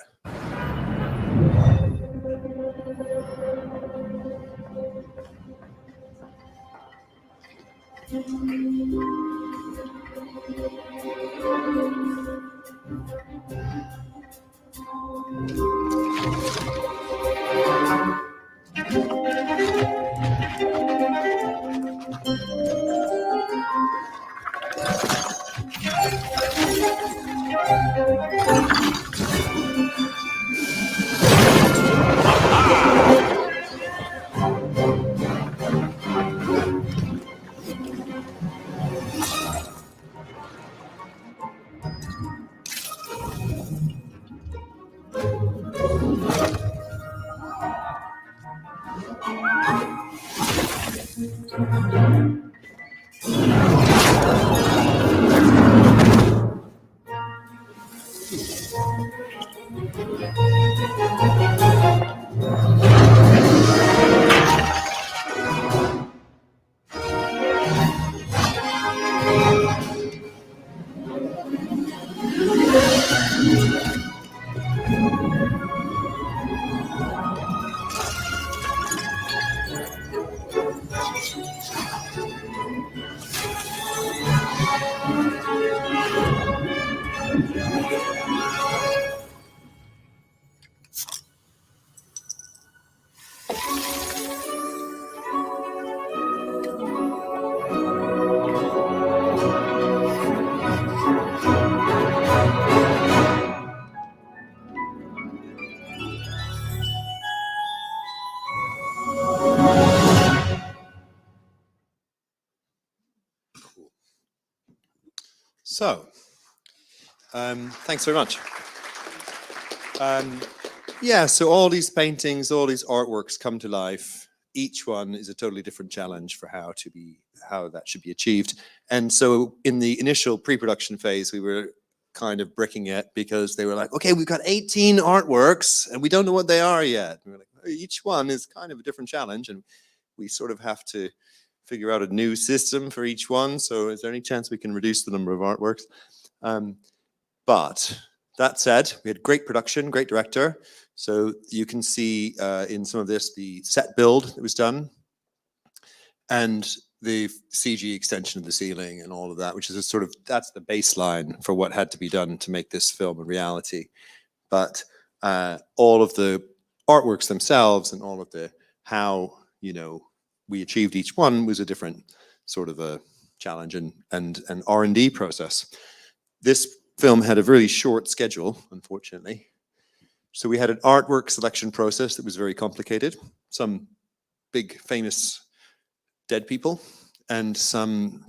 So, thanks very much. Yeah, so all these paintings, all these artworks come to life. Each one is a totally different challenge for how that should be achieved. And so in the initial pre-production phase, we were kind of bricking it because they were like, okay, we've got 18 artworks and we don't know what they are yet. And we're like, each one is kind of a different challenge, and we sort of have to figure out a new system for each one. So is there any chance we can reduce the number of artworks? But that said, we had great production, great director. So you can see in some of this, the set build that was done and the CG extension of the ceiling and all of that, which is a sort of, that's the baseline for what had to be done to make this film a reality. But all of the artworks themselves and all of the how, you know, we achieved each one was a different sort of a challenge and an R&D process. This film had a really short schedule, unfortunately. So we had an artwork selection process that was very complicated. Some big famous dead people and some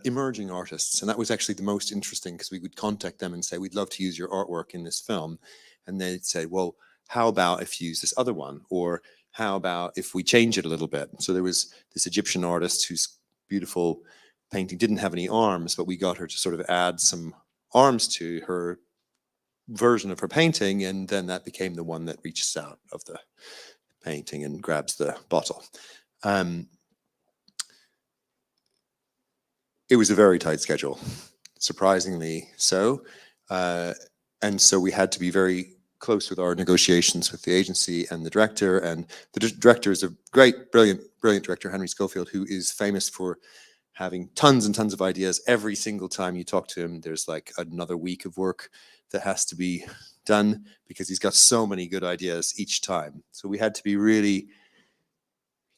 emerging artists. And that was actually the most interesting because we would contact them and say, we'd love to use your artwork in this film. And they'd say, well, how about if you use this other one? Or how about if we change it a little bit? So there was this Egyptian artist whose beautiful painting didn't have any arms, but we got her to sort of add some arms to her version of her painting, and then that became the one that reaches out of the painting and grabs the bottle. It was a very tight schedule. surprisingly so. And so we had to be very close with our negotiations with the agency and the director. And the director is a great, brilliant director, Henry Schofield, who is famous for having tons and tons of ideas. Every single time you talk to him, there's like another week of work that has to be done because he's got so many good ideas each time. So we had to be really,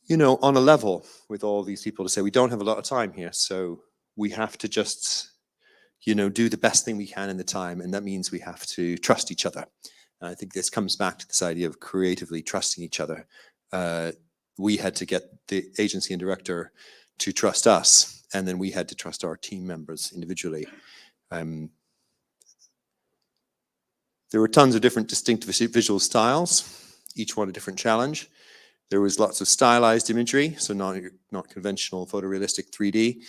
you know, on a level with all these people to say, we don't have a lot of time here. So we have to just, you know, do the best thing we can in the time. And that means we have to trust each other. And I think this comes back to this idea of creatively trusting each other. We had to get the agency and director to trust us, and then we had to trust our team members individually. There were tons of different distinct visual styles, each one a different challenge. There was lots of stylized imagery, so not conventional photorealistic 3D,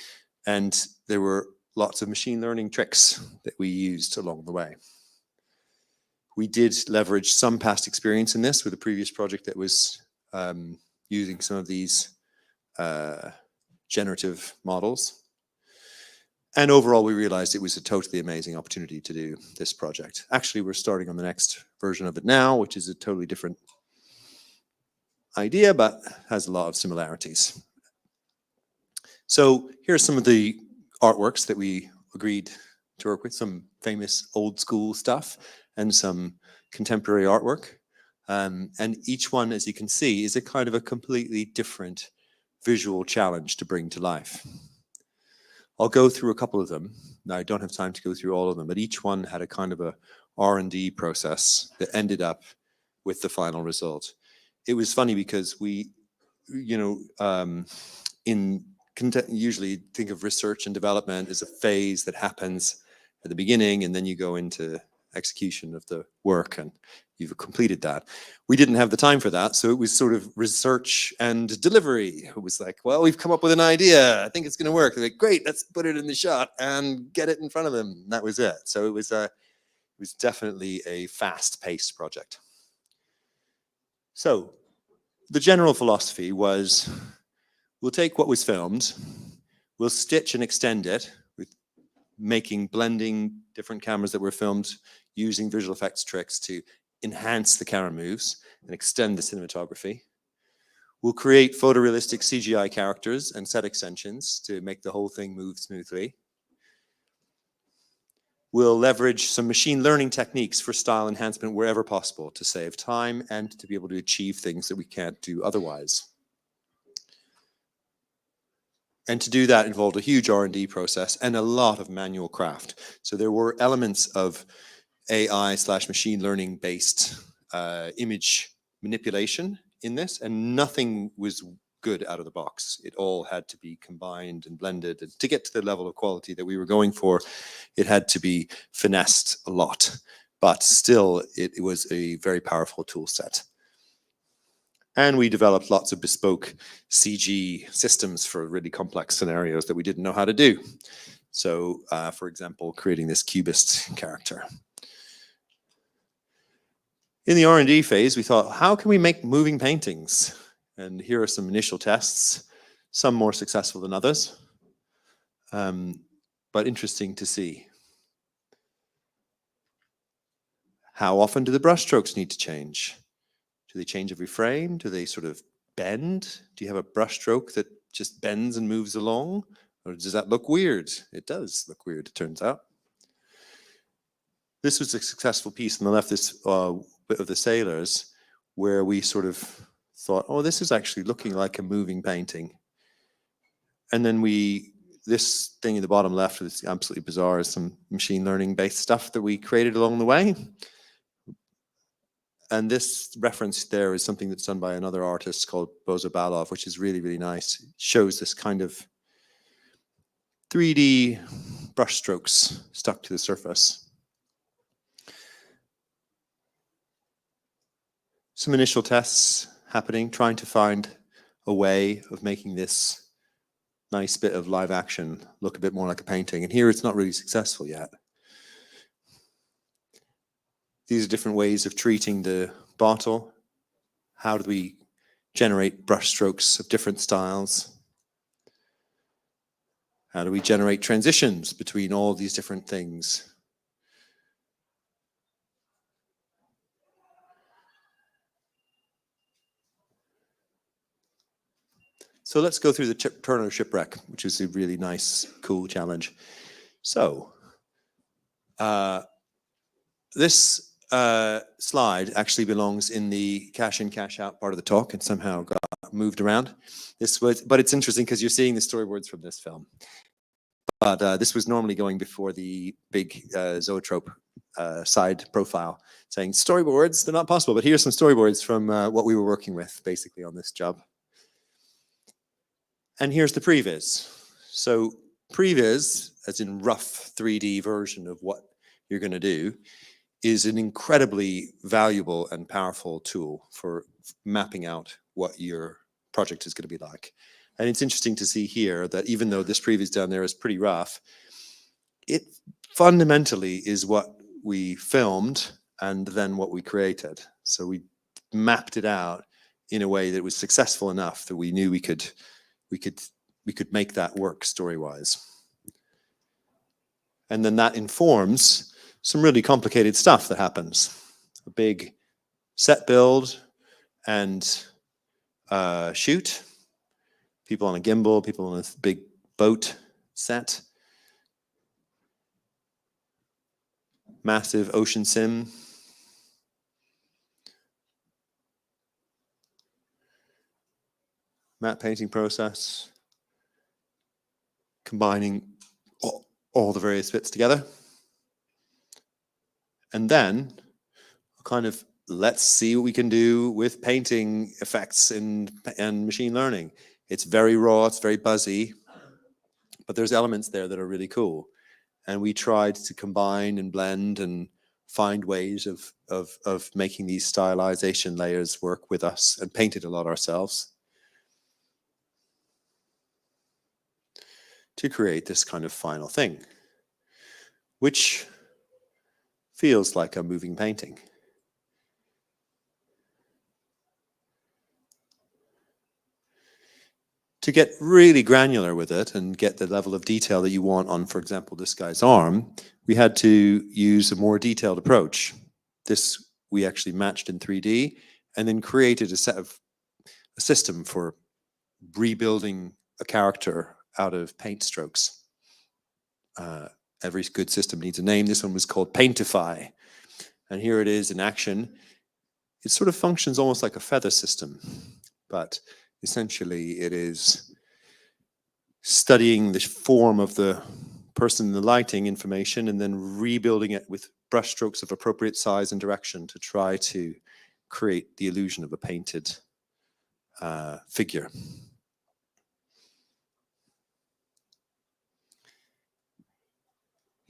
and there were lots of machine learning tricks that we used along the way. We did leverage some past experience in this with a previous project that was using some of these generative models. And overall, we realized it was a totally amazing opportunity to do this project. Actually, we're starting on the next version of it now, which is a totally different idea, but has a lot of similarities. So here's some of the artworks that we agreed to work with, some famous old school stuff and some contemporary artwork. And each one, as you can see, is a kind of a completely different visual challenge to bring to life. I'll go through a couple of them. Now, I don't have time to go through all of them, but each one had a kind of a R&D process that ended up with the final result. It was funny because we, you know, usually think of research and development as a phase that happens at the beginning, and then you go into execution of the work and you've completed that. We didn't have the time for that, so it was sort of research and delivery. It was like, well, we've come up with an idea. I think it's going to work. They're like, great, let's put it in the shot and get it in front of them. And that was it. So it was definitely a fast-paced project. So the general philosophy was, we'll take what was filmed, we'll stitch and extend it with blending different cameras that were filmed using visual effects tricks to enhance the camera moves and extend the cinematography. We'll create photorealistic CGI characters and set extensions to make the whole thing move smoothly. We'll leverage some machine learning techniques for style enhancement wherever possible to save time and to be able to achieve things that we can't do otherwise. And to do that involved a huge R&D process and a lot of manual craft. So there were elements of AI/machine learning based image manipulation in this, and nothing was good out of the box. It all had to be combined and blended. And to get to the level of quality that we were going for, it had to be finessed a lot. But still, it was a very powerful tool set. And we developed lots of bespoke CG systems for really complex scenarios that we didn't know how to do. So, for example, creating this cubist character. In the R&D phase, we thought, how can we make moving paintings? And here are some initial tests, some more successful than others, but interesting to see. How often do the brushstrokes need to change? Do they change every frame? Do they sort of bend? Do you have a brushstroke that just bends and moves along? Or does that look weird? It does look weird, it turns out. This was a successful piece on the left, this bit of the sailors, where we sort of thought, oh, this is actually looking like a moving painting. And then this thing in the bottom left is absolutely bizarre, is some machine learning based stuff that we created along the way. And this reference there is something that's done by another artist called Bozo Balov, which is really, really nice. It shows this kind of 3D brushstrokes stuck to the surface. Some initial tests happening, trying to find a way of making this nice bit of live action look a bit more like a painting. And here it's not really successful yet. These are different ways of treating the bottle. How do we generate brush strokes of different styles? How do we generate transitions between all these different things? So let's go through the Turner shipwreck, which is a really nice, cool challenge. So this slide actually belongs in the cash in, cash out part of the talk and somehow got moved around. But it's interesting because you're seeing the storyboards from this film. But this was normally going before the big Zoetrope side profile saying storyboards, they're not possible. But here's some storyboards from what we were working with basically on this job. And here's the previs. So previs, as in rough 3D version of what you're going to do, is an incredibly valuable and powerful tool for mapping out what your project is going to be like. And it's interesting to see here that even though this previs down there is pretty rough, it fundamentally is what we filmed and then what we created. So we mapped it out in a way that was successful enough that we knew we could make that work story-wise. And then that informs some really complicated stuff that happens. A big set build and shoot. People on a gimbal, people on a big boat set. Massive ocean sim. Matte painting process. Combining all the various bits together. And then kind of let's see what we can do with painting effects and machine learning. It's very raw, it's very buzzy, but there's elements there that are really cool. And we tried to combine and blend and find ways of making these stylization layers work with us and painted a lot ourselves to create this kind of final thing, which feels like a moving painting. To get really granular with it and get the level of detail that you want on, for example, this guy's arm, we had to use a more detailed approach. This we actually matched in 3D and then created a system for rebuilding a character out of paint strokes. Every good system needs a name. This one was called Paintify. And here it is in action. It sort of functions almost like a feather system, but essentially it is studying the form of the person in the lighting information and then rebuilding it with brush strokes of appropriate size and direction to try to create the illusion of a painted figure.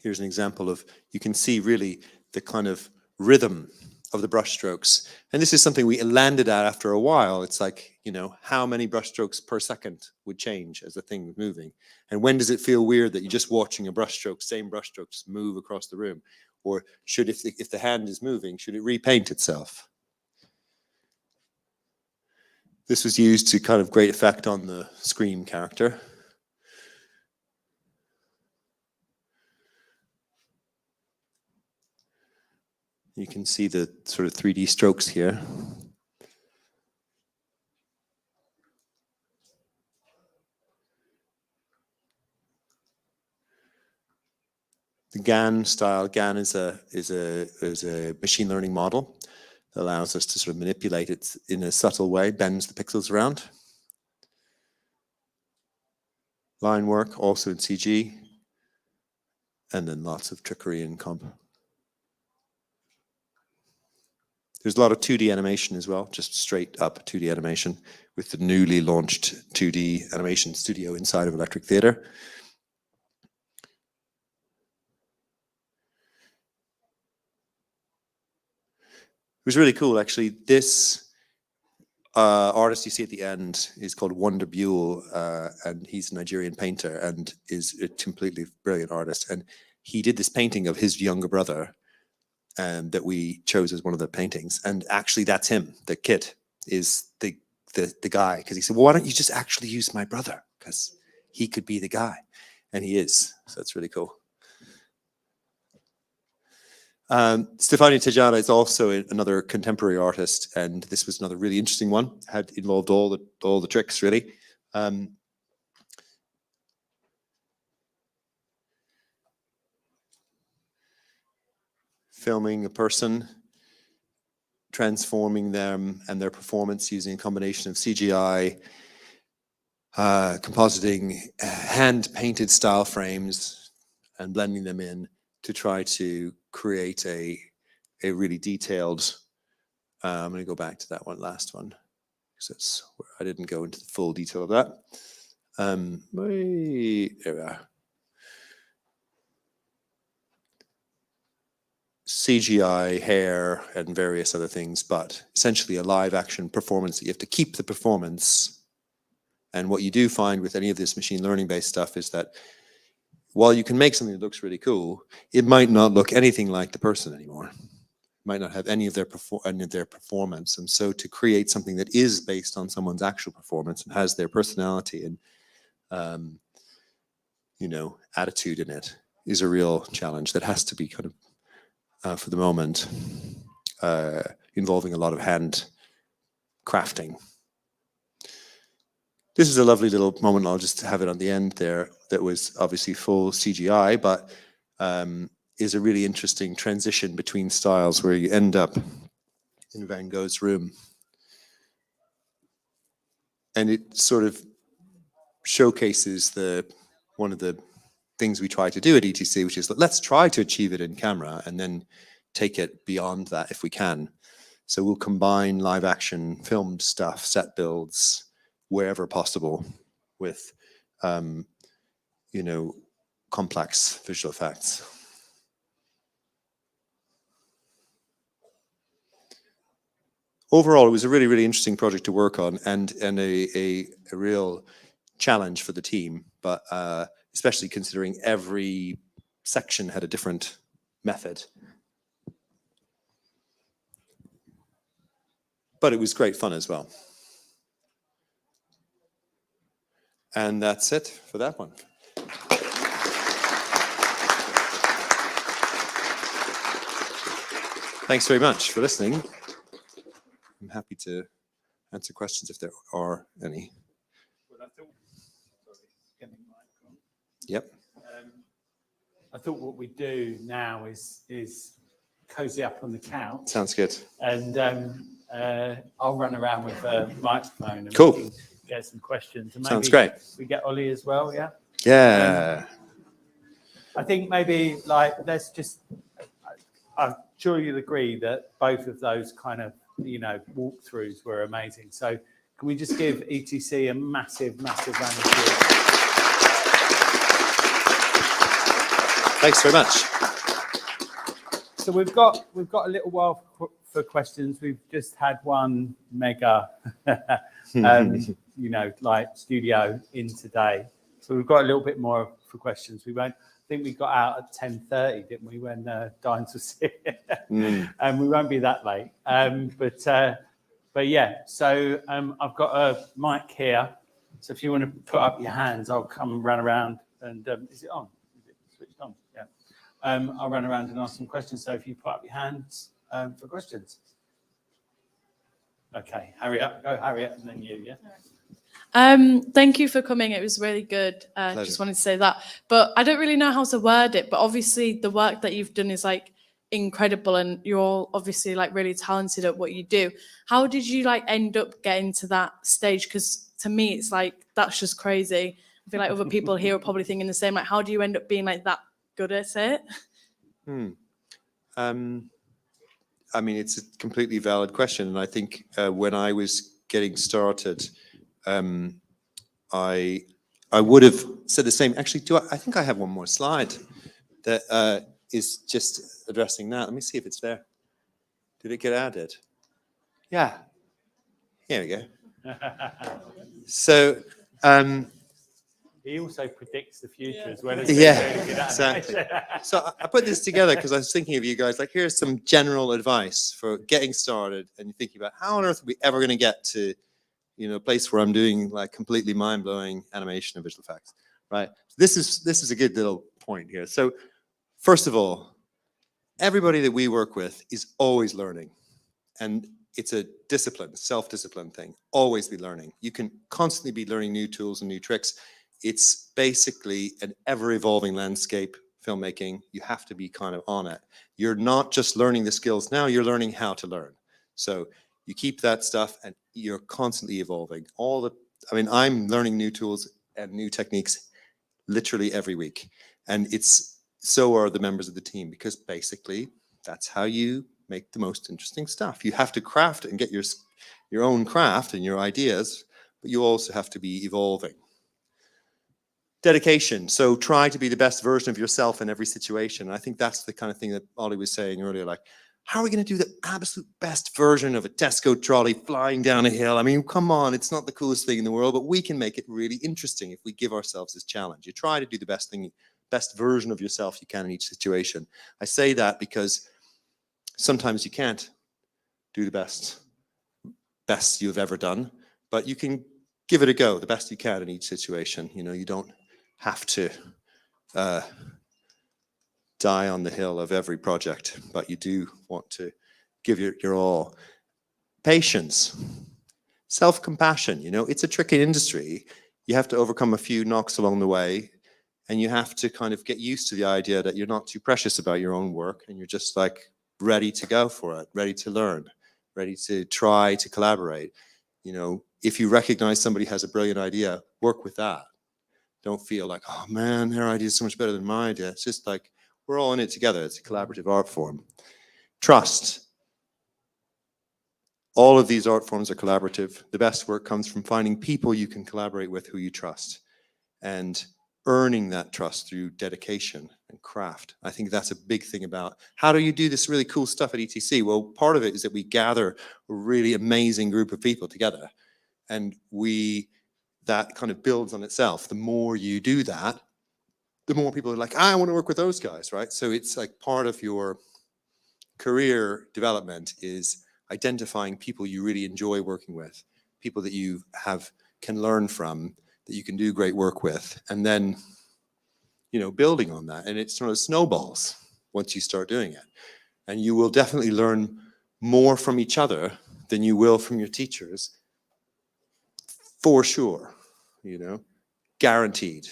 Here's an example of, you can see really the kind of rhythm of the brush strokes. And this is something we landed at after a while. It's like, you know, how many brush strokes per second would change as the thing was moving? And when does it feel weird that you're just watching a brush stroke, same brush stroke, just move across the room? Or should, if the hand is moving, should it repaint itself? This was used to kind of great effect on the Scream character. You can see the sort of 3D strokes here. The GAN style, GAN is a machine learning model that allows us to sort of manipulate it in a subtle way, bends the pixels around. Line work, also in CG, and then lots of trickery in comp. There's a lot of 2D animation as well, just straight up 2D animation with the newly launched 2D animation studio inside of Electric Theatre. It was really cool, actually. This artist you see at the end is called Wonder Buell, and he's a Nigerian painter and is a completely brilliant artist. And he did this painting of his younger brother, that we chose as one of the paintings. And actually that's him. The kid is the guy. Because he said, well, why don't you just actually use my brother? Because he could be the guy. and he is. So that's really cool. Stefano Tejada is also another contemporary artist, and this was another really interesting one. Had involved all the tricks really. Filming a person, transforming them and their performance using a combination of CGI, compositing hand-painted style frames and blending them in to try to create a really detailed, I'm going to go back to that last one, because I didn't go into the full detail of that. There we are. CGI, hair, and various other things, but essentially a live action performance that you have to keep the performance. And what you do find with any of this machine learning based stuff is that while you can make something that looks really cool, it might not look anything like the person anymore. It might not have any of their performance. And so to create something that is based on someone's actual performance and has their personality and attitude in it is a real challenge that has to be kind of for the moment, involving a lot of hand crafting. This is a lovely little moment, I'll just have it on the end there, that was obviously full CGI, but is a really interesting transition between styles where you end up in Van Gogh's room. And it sort of showcases one of the things we try to do at ETC, which is let's try to achieve it in camera and then take it beyond that if we can. So we'll combine live action, filmed stuff, set builds, wherever possible, with complex visual effects. Overall, it was a really, really interesting project to work on, and a real challenge for the team, but especially considering every section had a different method. But it was great fun as well. And that's it for that one. Thanks very much for listening. I'm happy to answer questions if there are any. Yep. I thought what we do now is cozy up on the couch. Sounds good. And I'll run around with a microphone and Cool. we can get some questions. And maybe Sounds great. We get Ollie as well, yeah? Yeah. I think maybe let's just, I'm sure you'll agree that both of those kind of, walkthroughs were amazing. So can we just give ETC a massive, massive round of applause? Thanks very much. So we've got a little while for questions. We've just had one mega, studio in today. So we've got a little bit more for questions. I think we got out at 10:30, didn't we, when Dines was here? And we won't be that late. But yeah, so I've got a mic here. So if you want to put up your hands, I'll come run around and is it on? Is it switched on? Yeah. I'll run around and ask some questions. So if you put up your hands for questions. Okay, Harriet, go Harriet, and then you, yeah. Thank you for coming. It was really good. Just wanted to say that. But I don't really know how to word it. But obviously, the work that you've done is incredible, and you're all obviously really talented at what you do. How did you end up getting to that stage? Because to me, it's that's just crazy. I feel like other people here are probably thinking the same. How do you end up being that good at it? I mean, it's a completely valid question, and I think when I was getting started, I would have said the same. Actually, I think I have one more slide that is just addressing that. Let me see if it's there. Did it get added? Yeah. Here we go. So. He also predicts the future as well. Yeah, exactly. So I put this together because I was thinking of you guys. Here's some general advice for getting started, and you're thinking about how on earth are we ever going to get to, a place where I'm doing completely mind-blowing animation and visual effects, right? This is a good little point here. So first of all, everybody that we work with is always learning. And it's a discipline, self-discipline thing. Always be learning. You can constantly be learning new tools and new tricks. It's basically an ever-evolving landscape, filmmaking. You have to be kind of on it. You're not just learning the skills now, you're learning how to learn. So you keep that stuff and you're constantly evolving. I'm learning new tools and new techniques literally every week. And so are the members of the team, because basically that's how you make the most interesting stuff. You have to craft and get your own craft and your ideas, but you also have to be evolving. Dedication. So try to be the best version of yourself in every situation. I think that's the kind of thing that Ollie was saying earlier, like, how are we going to do the absolute best version of a Tesco trolley flying down a hill? I mean, come on, it's not the coolest thing in the world, but we can make it really interesting if we give ourselves this challenge. You try to do the best version of yourself you can in each situation. I say that because sometimes you can't do the best you've ever done, but you can give it a go, the best you can in each situation. You know, you don't have to die on the hill of every project, but you do want to give your all. Patience, self-compassion. You know, it's a tricky industry. You have to overcome a few knocks along the way, and you have to kind of get used to the idea that you're not too precious about your own work, and you're just like ready to go for it, ready to learn, ready to try to collaborate. You know, if you recognize somebody has a brilliant idea, work with that. Don't feel like, oh man, their idea is so much better than my idea. It's just like, we're all in it together. It's a collaborative art form. Trust. All of these art forms are collaborative. The best work comes from finding people you can collaborate with who you trust, and earning that trust through dedication and craft. I think that's a big thing about how do you do this really cool stuff at ETC? Well, part of it is that we gather a really amazing group of people together, and that kind of builds on itself. The more you do that, the more people are like, I want to work with those guys, right? So it's like part of your career development is identifying people you really enjoy working with, people that you can learn from, that you can do great work with, and then, you know, building on that. And it sort of snowballs once you start doing it. And you will definitely learn more from each other than you will from your teachers, for sure, you know, guaranteed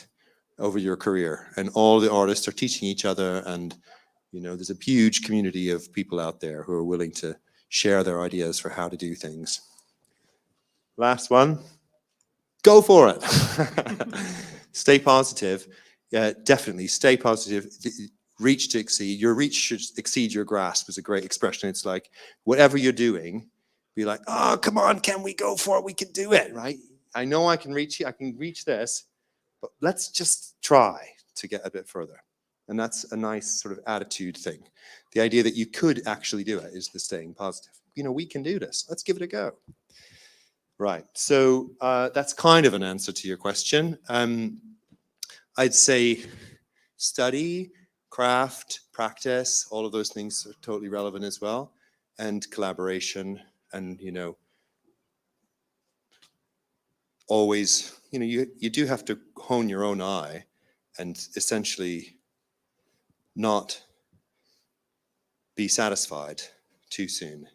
over your career. And all the artists are teaching each other, and, you know, there's a huge community of people out there who are willing to share their ideas for how to do things. Last one. Go for it. Stay positive. Yeah, definitely stay positive. Reach to exceed. Your reach should exceed your grasp is a great expression. It's like whatever you're doing, be like, oh, come on, can we go for it? We can do it, right? I know I can reach this, but let's just try to get a bit further. And that's a nice sort of attitude thing. The idea that you could actually do it is the staying positive. You know, we can do this. Let's give it a go. Right, so that's kind of an answer to your question. I'd say study, craft, practice, all of those things are totally relevant as well. And collaboration, and, you know, always, you know, you do have to hone your own eye and essentially not be satisfied too soon.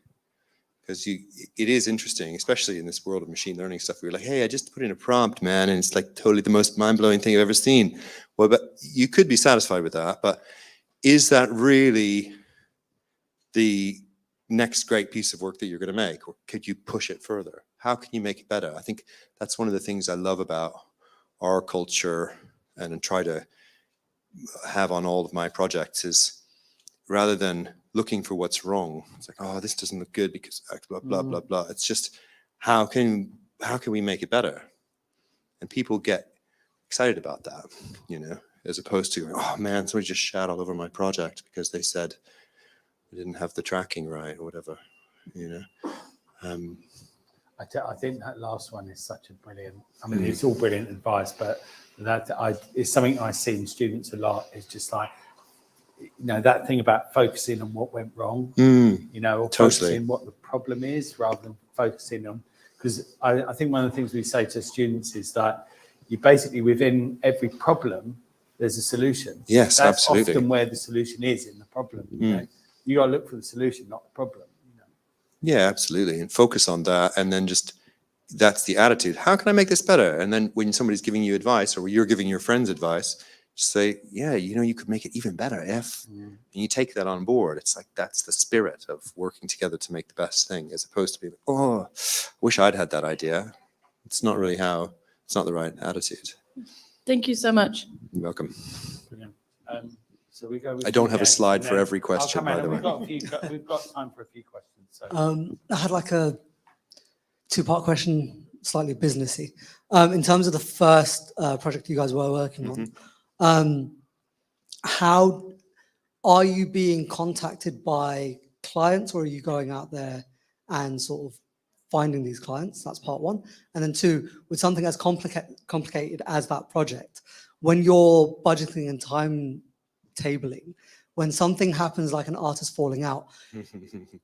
Because it is interesting, especially in this world of machine learning stuff. We're like, hey, I just put in a prompt, man, and it's like totally the most mind-blowing thing I've ever seen. Well, but you could be satisfied with that, but is that really the next great piece of work that you're going to make? Or could you push it further? How can you make it better? I think that's one of the things I love about our culture and try to have on all of my projects is, rather than looking for what's wrong, it's like, oh, this doesn't look good because blah, blah, blah, blah. It's just, how can we make it better? And people get excited about that, you know, as opposed to, oh man, somebody just shat all over my project because they said we didn't have the tracking right or whatever, you know. I think that last one is such a brilliant, I mean, it's all brilliant advice, but it's something I see in students a lot. It's just like, you know, that thing about focusing on what went wrong, you know, or focusing what the problem is rather than focusing on, because I think one of the things we say to students is that you basically within every problem there's a solution. Yes, That's absolutely. often where the solution is, in the problem. You know? You got to look for the solution, not the problem. You know? Yeah, absolutely. And focus on that. And then just, that's the attitude. How can I make this better? And then when somebody's giving you advice, or you're giving your friends advice, just say, yeah, you know, you could make it even better if, and you take that on board. It's like, that's the spirit of working together to make the best thing, as opposed to being like, oh, wish I'd had that idea. It's not really how, it's not the right attitude. Thank you so much. You're welcome. Brilliant. So we go with I don't have a next, slide and for then every I'll question, come in, by the and way. we've got time for a few questions. So. I had like a two-part question, slightly businessy. In terms of the first project you guys were working on, how are you being contacted by clients, or are you going out there and sort of finding these clients? That's part one. And then two, with something as complicated as that project, when you're budgeting and timetabling, when something happens like an artist falling out,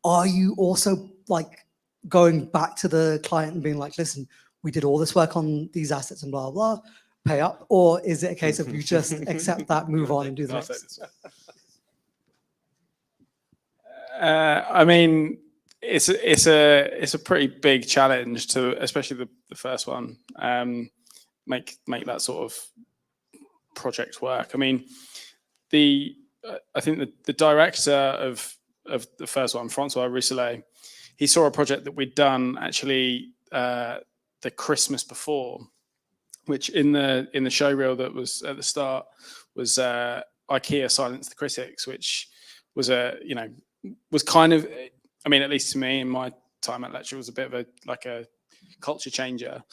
are you also like going back to the client and being like, listen, we did all this work on these assets and blah, blah, pay up? Or is it a case of you just accept that, move on and do the next? I mean, it's a pretty big challenge to, especially the first one, make that sort of project work. I mean, I think the director of the first one, Francois Rousselet, he saw a project that we'd done actually the Christmas before, which in the showreel that was at the start was IKEA Silence the Critics, which was was kind of, I mean, at least to me in my time at Lecture, was a bit of a culture changer,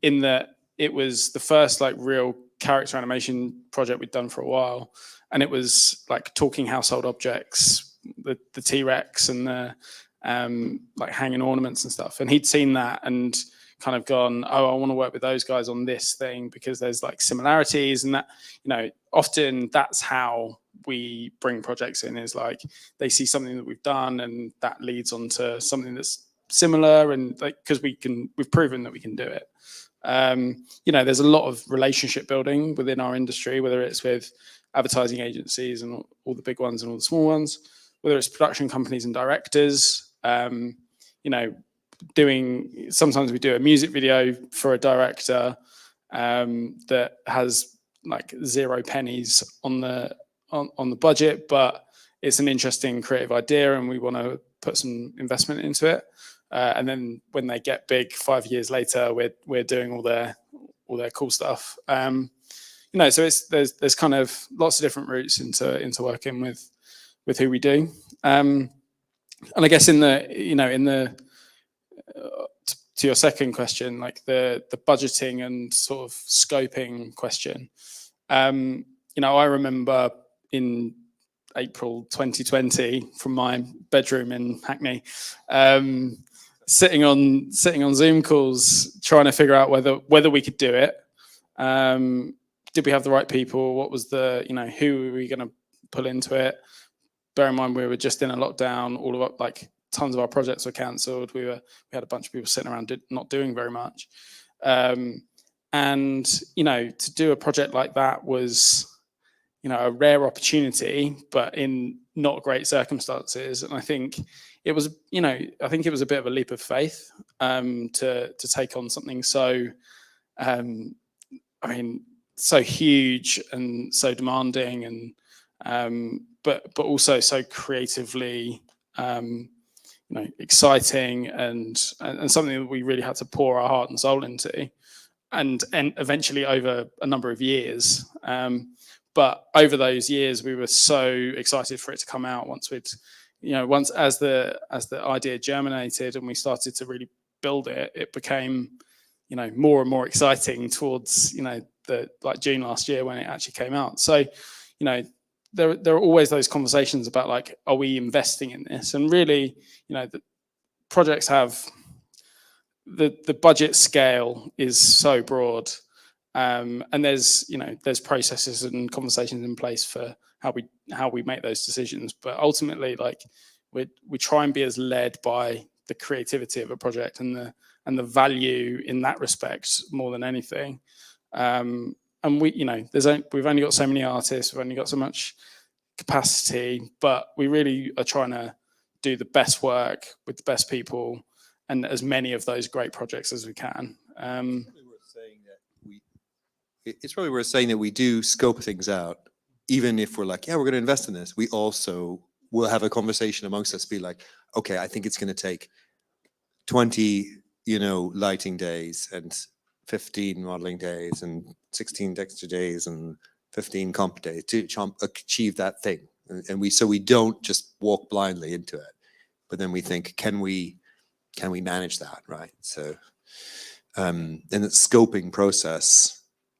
in that it was the first like real character animation project we'd done for a while, and it was like talking household objects, the T-Rex and the like hanging ornaments and stuff, and he'd seen that and kind of gone, oh, I want to work with those guys on this thing because there's like similarities, and that, you know, often that's how we bring projects in, is like they see something that we've done and that leads on to something that's similar, and like because we've proven that we can do it. You know, there's a lot of relationship building within our industry, whether it's with advertising agencies and all the big ones and all the small ones, whether it's production companies and directors. You know, sometimes we do a music video for a director that has like 0 pennies on the budget, but it's an interesting creative idea and we want to put some investment into it. And then when they get big 5 years later, we're doing all their cool stuff. You know, so there's kind of lots of different routes into working with who we do. And I guess to your second question, like the budgeting and sort of scoping question, you know, I remember in April 2020 from my bedroom in Hackney, sitting on Zoom calls trying to figure out whether we could do it. Did we have the right people? What was who were we going to pull into it? Bear in mind we were just in a lockdown. Tons of our projects were cancelled. We had a bunch of people sitting around not doing very much. And you know, to do a project like that was, you know, a rare opportunity, but in not great circumstances. And I think it was, you know, a bit of a leap of faith to take on something so, so huge and so demanding, and but also so creatively, you know, exciting and something that we really had to pour our heart and soul into, and eventually over a number of years. But over those years, we were so excited for it to come out. Once as the idea germinated and we started to really build it, it became, you know, more and more exciting towards, you know, like June last year when it actually came out. So, you know, there are always those conversations about like, are we investing in this? And really, you know, the projects have the budget scale is so broad. And there's processes and conversations in place for how we make those decisions. But ultimately, like we try and be as led by the creativity of a project and the value in that respect more than anything. And we've only got so many artists, we've only got so much capacity, but we really are trying to do the best work with the best people and as many of those great projects as we can. It's probably worth saying that we do scope things out, even if we're like, yeah, we're going to invest in this. We also will have a conversation amongst us, be like, okay, I think it's going to take 20, lighting days and 15 modeling days and 16 texture days and 15 comp days to achieve that thing. And we don't just walk blindly into it, but then we think, can we manage that, right? So, and the scoping process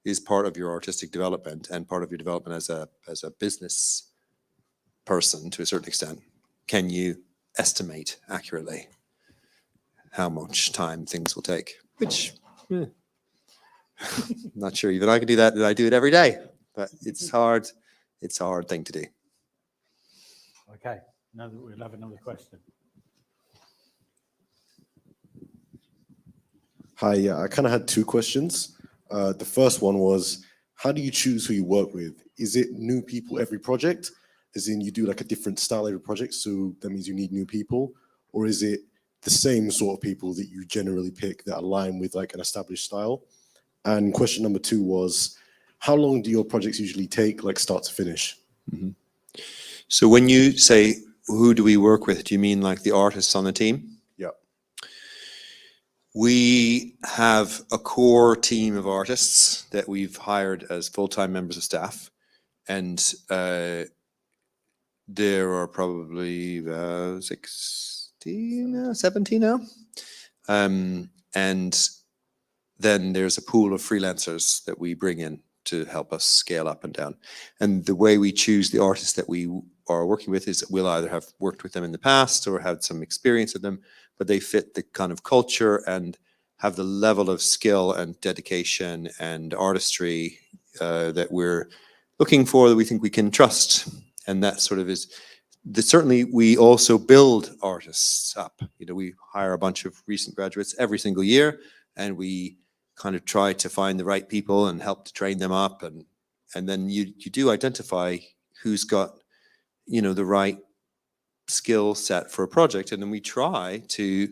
is part of your artistic development and part of your development as a business person to a certain extent. Can you estimate accurately how much time things will take? Which, I'm not sure even I can do that, and I do it every day, but it's hard. It's a hard thing to do. Okay, now that we'll have another question. Hi, yeah, I kind of had two questions. The first one was, how do you choose who you work with? Is it new people every project? As in you do like a different style every project, so that means you need new people? Or is it the same sort of people that you generally pick that align with like an established style? And question number two was, how long do your projects usually take, like start to finish? Mm-hmm. So when you say, who do we work with? Do you mean like the artists on the team? Yeah. We have a core team of artists that we've hired as full-time members of staff. And there are probably 16, 17 now. And then there's a pool of freelancers that we bring in to help us scale up and down. And the way we choose the artists that we are working with is we'll either have worked with them in the past or had some experience with them, but they fit the kind of culture and have the level of skill and dedication and artistry that we're looking for, that we think we can trust. And that sort of is, certainly we also build artists up. We hire a bunch of recent graduates every single year, and we kind of try to find the right people and help to train them up. And then you do identify who's got, the right skill set for a project. And then we try to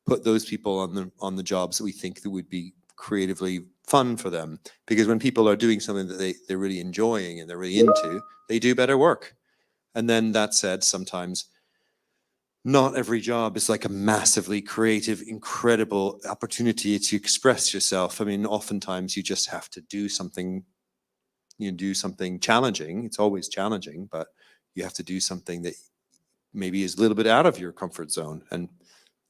put those people on the jobs that we think that would be creatively fun for them. Because when people are doing something that they're really enjoying and they're really into, they do better work. And then that said, sometimes not every job is like a massively creative, incredible opportunity to express yourself. I mean, oftentimes you just have to do something, do something challenging. It's always challenging, but you have to do something that maybe is a little bit out of your comfort zone. And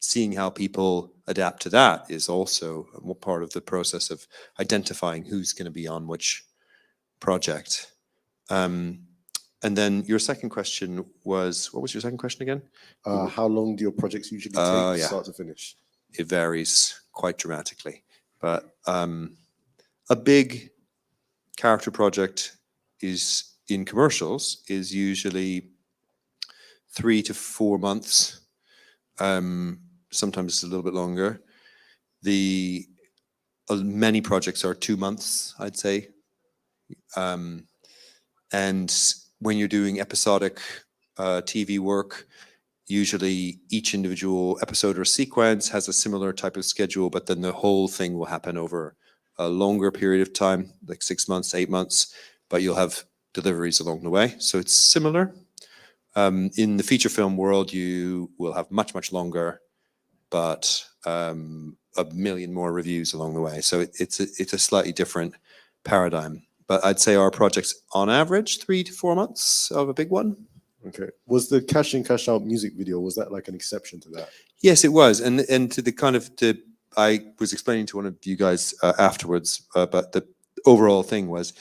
seeing how people adapt to that is also part of the process of identifying who's going to be on which project. And then your second question was, what was your second question again? How long do your projects usually take start to finish? It varies quite dramatically, but a big character project in commercials is usually 3 to 4 months. Sometimes it's a little bit longer. Many projects are 2 months, I'd say. And when you're doing episodic TV work, usually each individual episode or sequence has a similar type of schedule, but then the whole thing will happen over a longer period of time, like 6 months, 8 months, but you'll have deliveries along the way. So it's similar. In the feature film world, you will have much, much longer, but a million more reviews along the way. So it's a slightly different paradigm. But I'd say our projects, on average, 3 to 4 months of a big one. Okay. Was the cash in, cash out music video, was that like an exception to that? Yes, it was. And to the kind of, I was explaining to one of you guys afterwards, but the overall thing was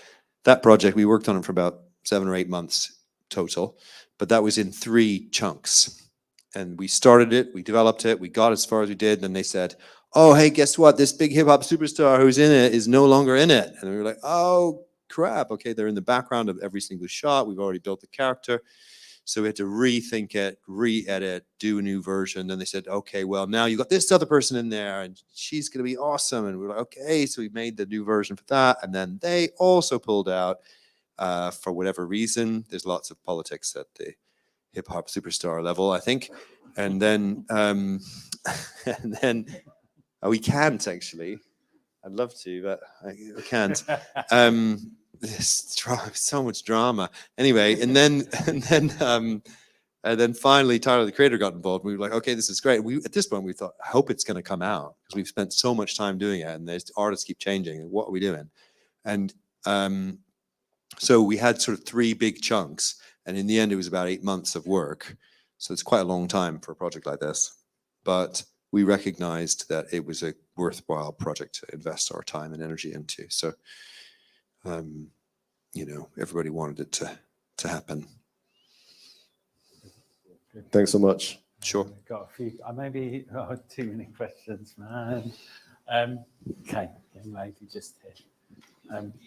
that project, we worked on it for about 7 or 8 months total, but that was in 3 chunks. And we started it, we developed it, we got as far as we did, and then they said, oh, hey, guess what? This big hip hop superstar who's in it is no longer in it. And we were like, oh, crap. Okay, they're in the background of every single shot. We've already built the character. So we had to rethink it, re-edit, do a new version. Then they said, okay, well, now you got this other person in there and she's going to be awesome. And we're like, okay, so we made the new version for that. And then they also pulled out for whatever reason. There's lots of politics at the hip hop superstar level, I think. And then, and then we can't actually. I'd love to, but I can't. There's so much drama. Anyway, and then finally Tyler the Creator got involved. We were like, okay, this is great. We at this point we thought, I hope it's going to come out because we've spent so much time doing it, and the artists keep changing. What are we doing? And so we had sort of 3 big chunks, and in the end, it was about 8 months of work. So it's quite a long time for a project like this, but we recognized that it was a worthwhile project to invest our time and energy into. So, you know, everybody wanted it to happen. Thanks so much. Sure. We've got a few, maybe too many questions, man. Okay, young lady just here.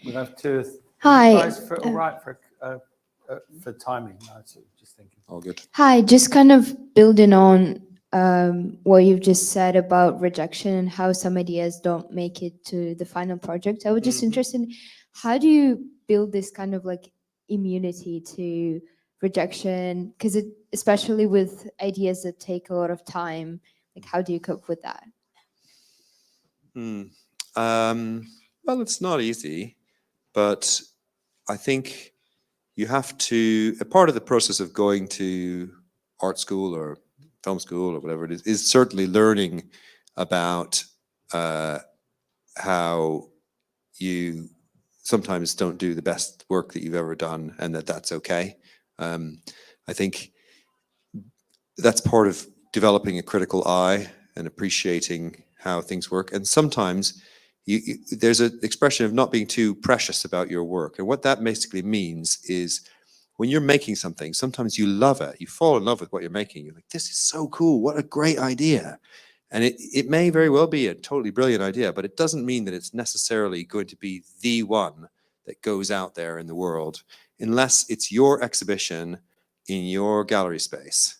We'll have 2. Hi. You guys for all right for timing. I was just thinking. All good. Hi, just kind of building on what you've just said about rejection and how some ideas don't make it to the final project. I was just interested in how do you build this kind of like immunity to rejection? Because especially with ideas that take a lot of time, like how do you cope with that? Well, it's not easy, but I think you have to, a part of the process of going to art school or film school or whatever it is certainly learning about how you sometimes don't do the best work that you've ever done, and that's okay. I think that's part of developing a critical eye and appreciating how things work. And sometimes there's an expression of not being too precious about your work. And what that basically means is when you're making something, sometimes you love it. You fall in love with what you're making. You're like, this is so cool. What a great idea. And it may very well be a totally brilliant idea, but it doesn't mean that it's necessarily going to be the one that goes out there in the world, unless it's your exhibition in your gallery space,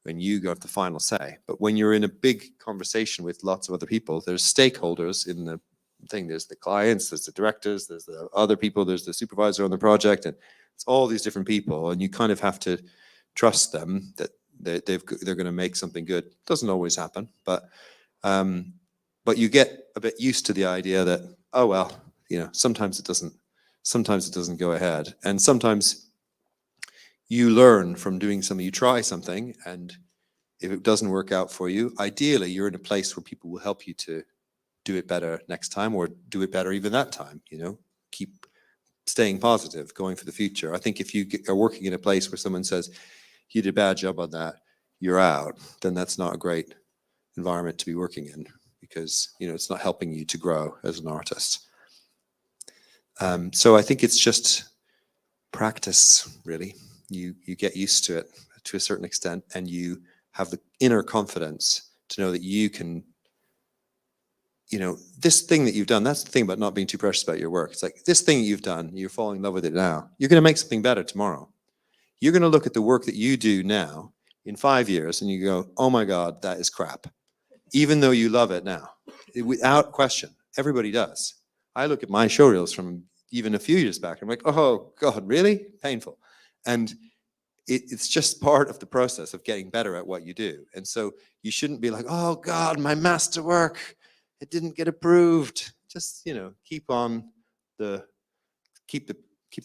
when you got the final say. But when you're in a big conversation with lots of other people, there's stakeholders in the thing. There's the clients, there's the directors, there's the other people, there's the supervisor on the project, and it's all these different people, and you kind of have to trust them that they're going to make something good. Doesn't always happen, but you get a bit used to the idea that, oh well, you know, sometimes it doesn't go ahead, and sometimes you learn from doing something. You try something, and if it doesn't work out for you, ideally you're in a place where people will help you to do it better next time, or do it better even that time. You know, keep staying positive, going for the future. I think if you are working in a place where someone says, you did a bad job on that, you're out, then that's not a great environment to be working in, because, you know, it's not helping you to grow as an artist. So I think it's just practice, really. You get used to it to a certain extent, and you have the inner confidence to know that you can, you know, this thing that you've done, that's the thing about not being too precious about your work. It's like, this thing you've done, you're falling in love with it now. You're going to make something better tomorrow. You're going to look at the work that you do now in 5 years and you go, oh my God, that is crap. Even though you love it now, without question, everybody does. I look at my showreels from even a few years back, I'm like, oh God, really? Painful. And it's just part of the process of getting better at what you do. And so you shouldn't be like, oh God, my masterwork, it didn't get approved. Just, you know, keep the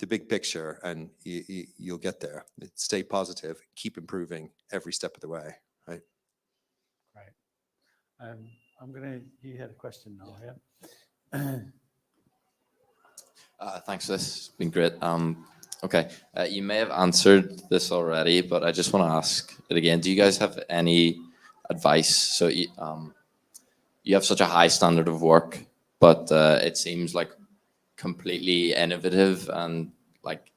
big picture, and you'll get there. Stay positive, keep improving every step of the way, right? Great. You had a question now, yeah? Thanks, this has been great. Okay, you may have answered this already, but I just want to ask it again. Do you guys have any advice? So you have such a high standard of work, but it seems like completely innovative and like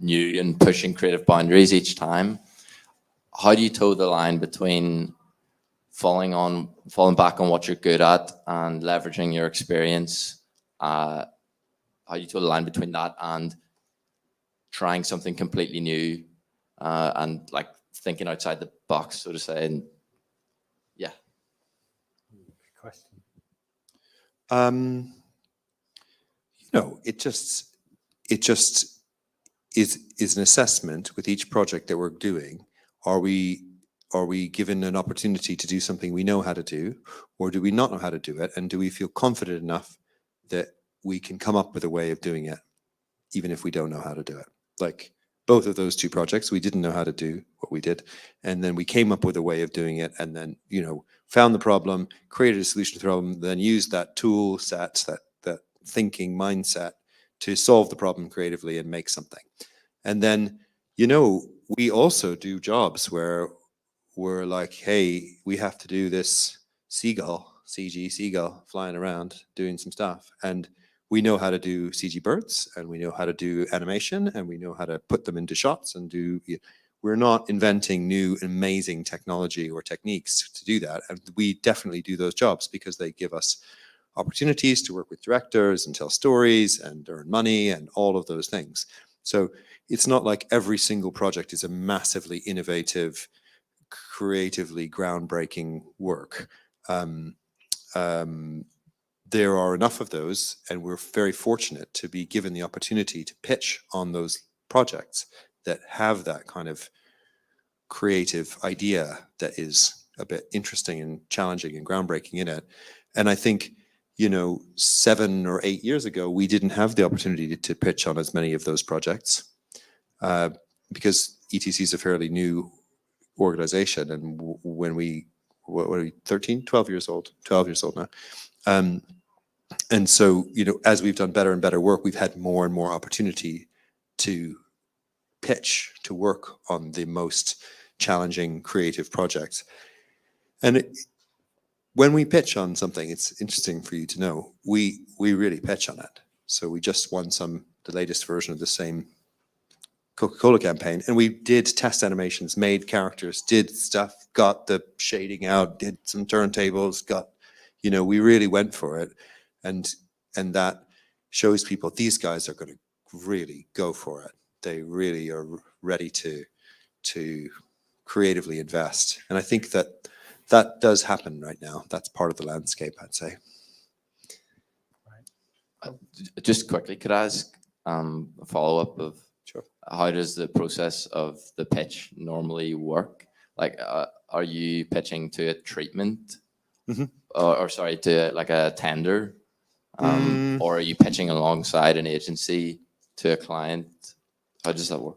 new and pushing creative boundaries each time. How do you toe the line between falling back on what you're good at and leveraging your experience? How do you toe the line between that and trying something completely new and like thinking outside the box, so to say. And yeah. Question. It just is an assessment with each project that we're doing. Are we given an opportunity to do something we know how to do, or do we not know how to do it? And do we feel confident enough that we can come up with a way of doing it, even if we don't know how to do it? Like both of those two projects, we didn't know how to do what we did. And then we came up with a way of doing it, and then, found the problem, created a solution to the problem, then used that tool set, that thinking mindset to solve the problem creatively and make something. And then, we also do jobs where we're like, hey, we have to do this CG seagull flying around doing some stuff. And we know how to do CG birds, and we know how to do animation, and we know how to put them into shots and we're not inventing new amazing technology or techniques to do that. And we definitely do those jobs because they give us opportunities to work with directors and tell stories and earn money and all of those things. So it's not like every single project is a massively innovative, creatively groundbreaking work. There are enough of those, and we're very fortunate to be given the opportunity to pitch on those projects that have that kind of creative idea that is a bit interesting and challenging and groundbreaking in it. And I think, 7 or 8 years ago, we didn't have the opportunity to pitch on as many of those projects because ETC is a fairly new organization. And when what are we, 13, 12 years old now. And so, as we've done better and better work, we've had more and more opportunity to pitch, to work on the most challenging creative projects. And when we pitch on something, it's interesting for you to know, we really pitch on it. So we just won the latest version of the same Coca-Cola campaign, and we did test animations, made characters, did stuff, got the shading out, did some turntables, we really went for it. And that shows people these guys are going to really go for it. They really are ready to creatively invest. And I think that does happen right now. That's part of the landscape, I'd say. Just quickly, could I ask a follow-up of Sure. How does the process of the pitch normally work? Like, are you pitching to a treatment, or sorry, to like a tender, or are you pitching alongside an agency to a client? How does that work?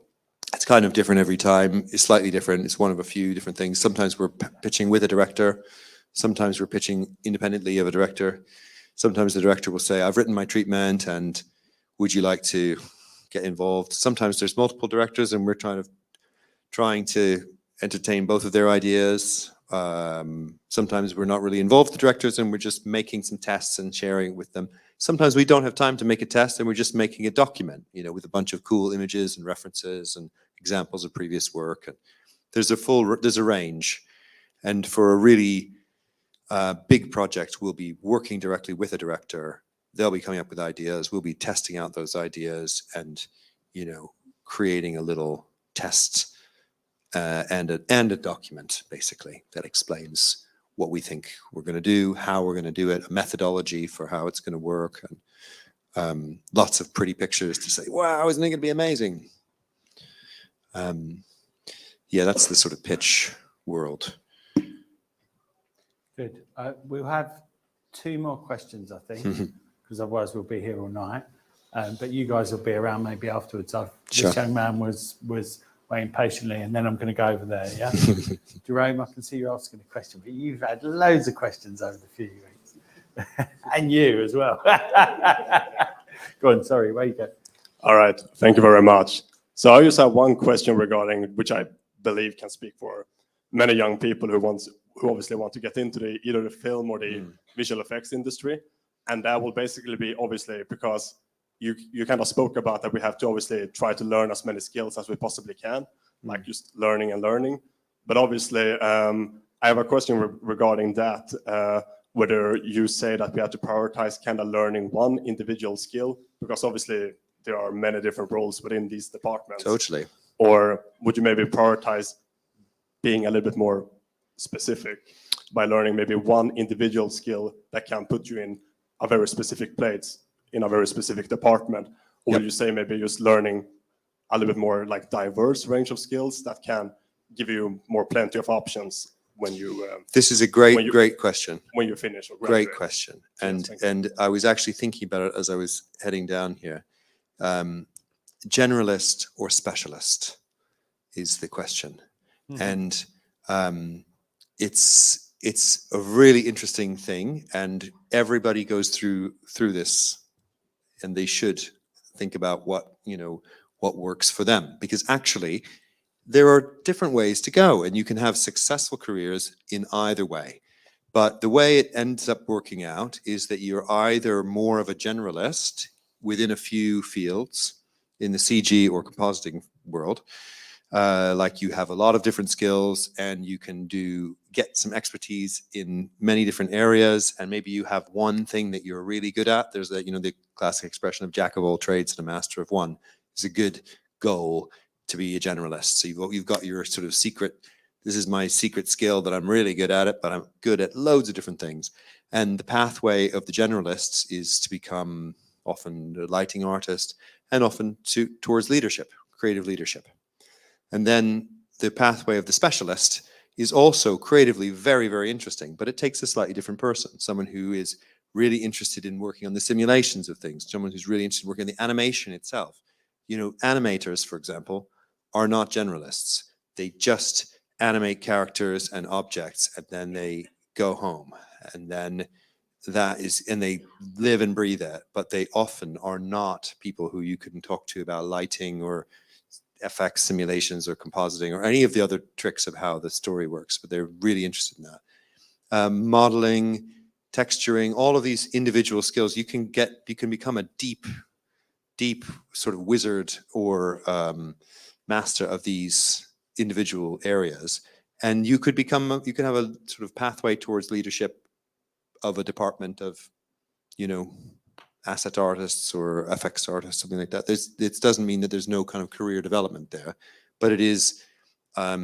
It's kind of different every time. It's slightly different. It's one of a few different things. Sometimes we're pitching with a director. Sometimes we're pitching independently of a director. Sometimes the director will say, I've written my treatment and would you like to get involved? Sometimes there's multiple directors and we're trying to entertain both of their ideas. Sometimes we're not really involved with the directors and we're just making some tests and sharing with them. Sometimes we don't have time to make a test and we're just making a document, with a bunch of cool images and references and examples of previous work. And there's a range. And for a really big project, we'll be working directly with a director. They'll be coming up with ideas. We'll be testing out those ideas and, creating a little test and a document, basically, that explains what we think we're going to do, how we're going to do it, a methodology for how it's going to work, and lots of pretty pictures to say, wow, isn't it going to be amazing? Yeah, that's the sort of pitch world. Good. We'll have 2 more questions, I think, because otherwise we'll be here all night. But you guys will be around maybe afterwards. This young man was waiting patiently, and then I'm going to go over there, yeah? Jerome, I can see you're asking a question, but you've had loads of questions over the few weeks. And you as well. Go on, sorry, where you go? All right, thank you very much. So I just have one question regarding, which I believe can speak for many young people who obviously want to get into either the film or the visual effects industry. And that will basically be obviously because you kind of spoke about that we have to obviously try to learn as many skills as we possibly can, like just learning and learning. But obviously, I have a question regarding that, whether you say that we have to prioritize kind of learning one individual skill, because obviously there are many different roles within these departments. Totally. Or would you maybe prioritize being a little bit more specific by learning maybe one individual skill that can put you in a very specific place in a very specific department? Or would you say maybe just learning a little bit more like diverse range of skills that can give you more plenty of options when you this is a great question. When you finish or great graduate? question. Yes, And I was actually thinking about it as I was heading down here. Generalist or specialist is the question. And it's a really interesting thing, and everybody goes through this, and they should think about what works for them, because actually there are different ways to go, and you can have successful careers in either way. But the way it ends up working out is that you're either more of a generalist within a few fields in the CG or compositing world, like you have a lot of different skills and you can get some expertise in many different areas, and maybe you have one thing that you're really good at. There's the classic expression of jack of all trades and a master of one. It's a good goal to be a generalist. So you've got your sort of secret, this is my secret skill that I'm really good at it, but I'm good at loads of different things. And the pathway of the generalists is to become often a lighting artist and often towards leadership, creative leadership. And then the pathway of the specialist is also creatively very, very interesting, but it takes a slightly different person, someone who is really interested in working on the simulations of things, someone who's really interested in working on the animation itself. Animators, for example, are not generalists. They just animate characters and objects, and then they go home. And then and they live and breathe it, but they often are not people who you can talk to about lighting or FX simulations or compositing or any of the other tricks of how the story works, but they're really interested in that. Modeling, texturing, all of these individual skills, you can become a deep sort of wizard or master of these individual areas, and you can have a sort of pathway towards leadership of a department of asset artists or FX artists, something like that. It doesn't mean that there's no kind of career development there, but it is a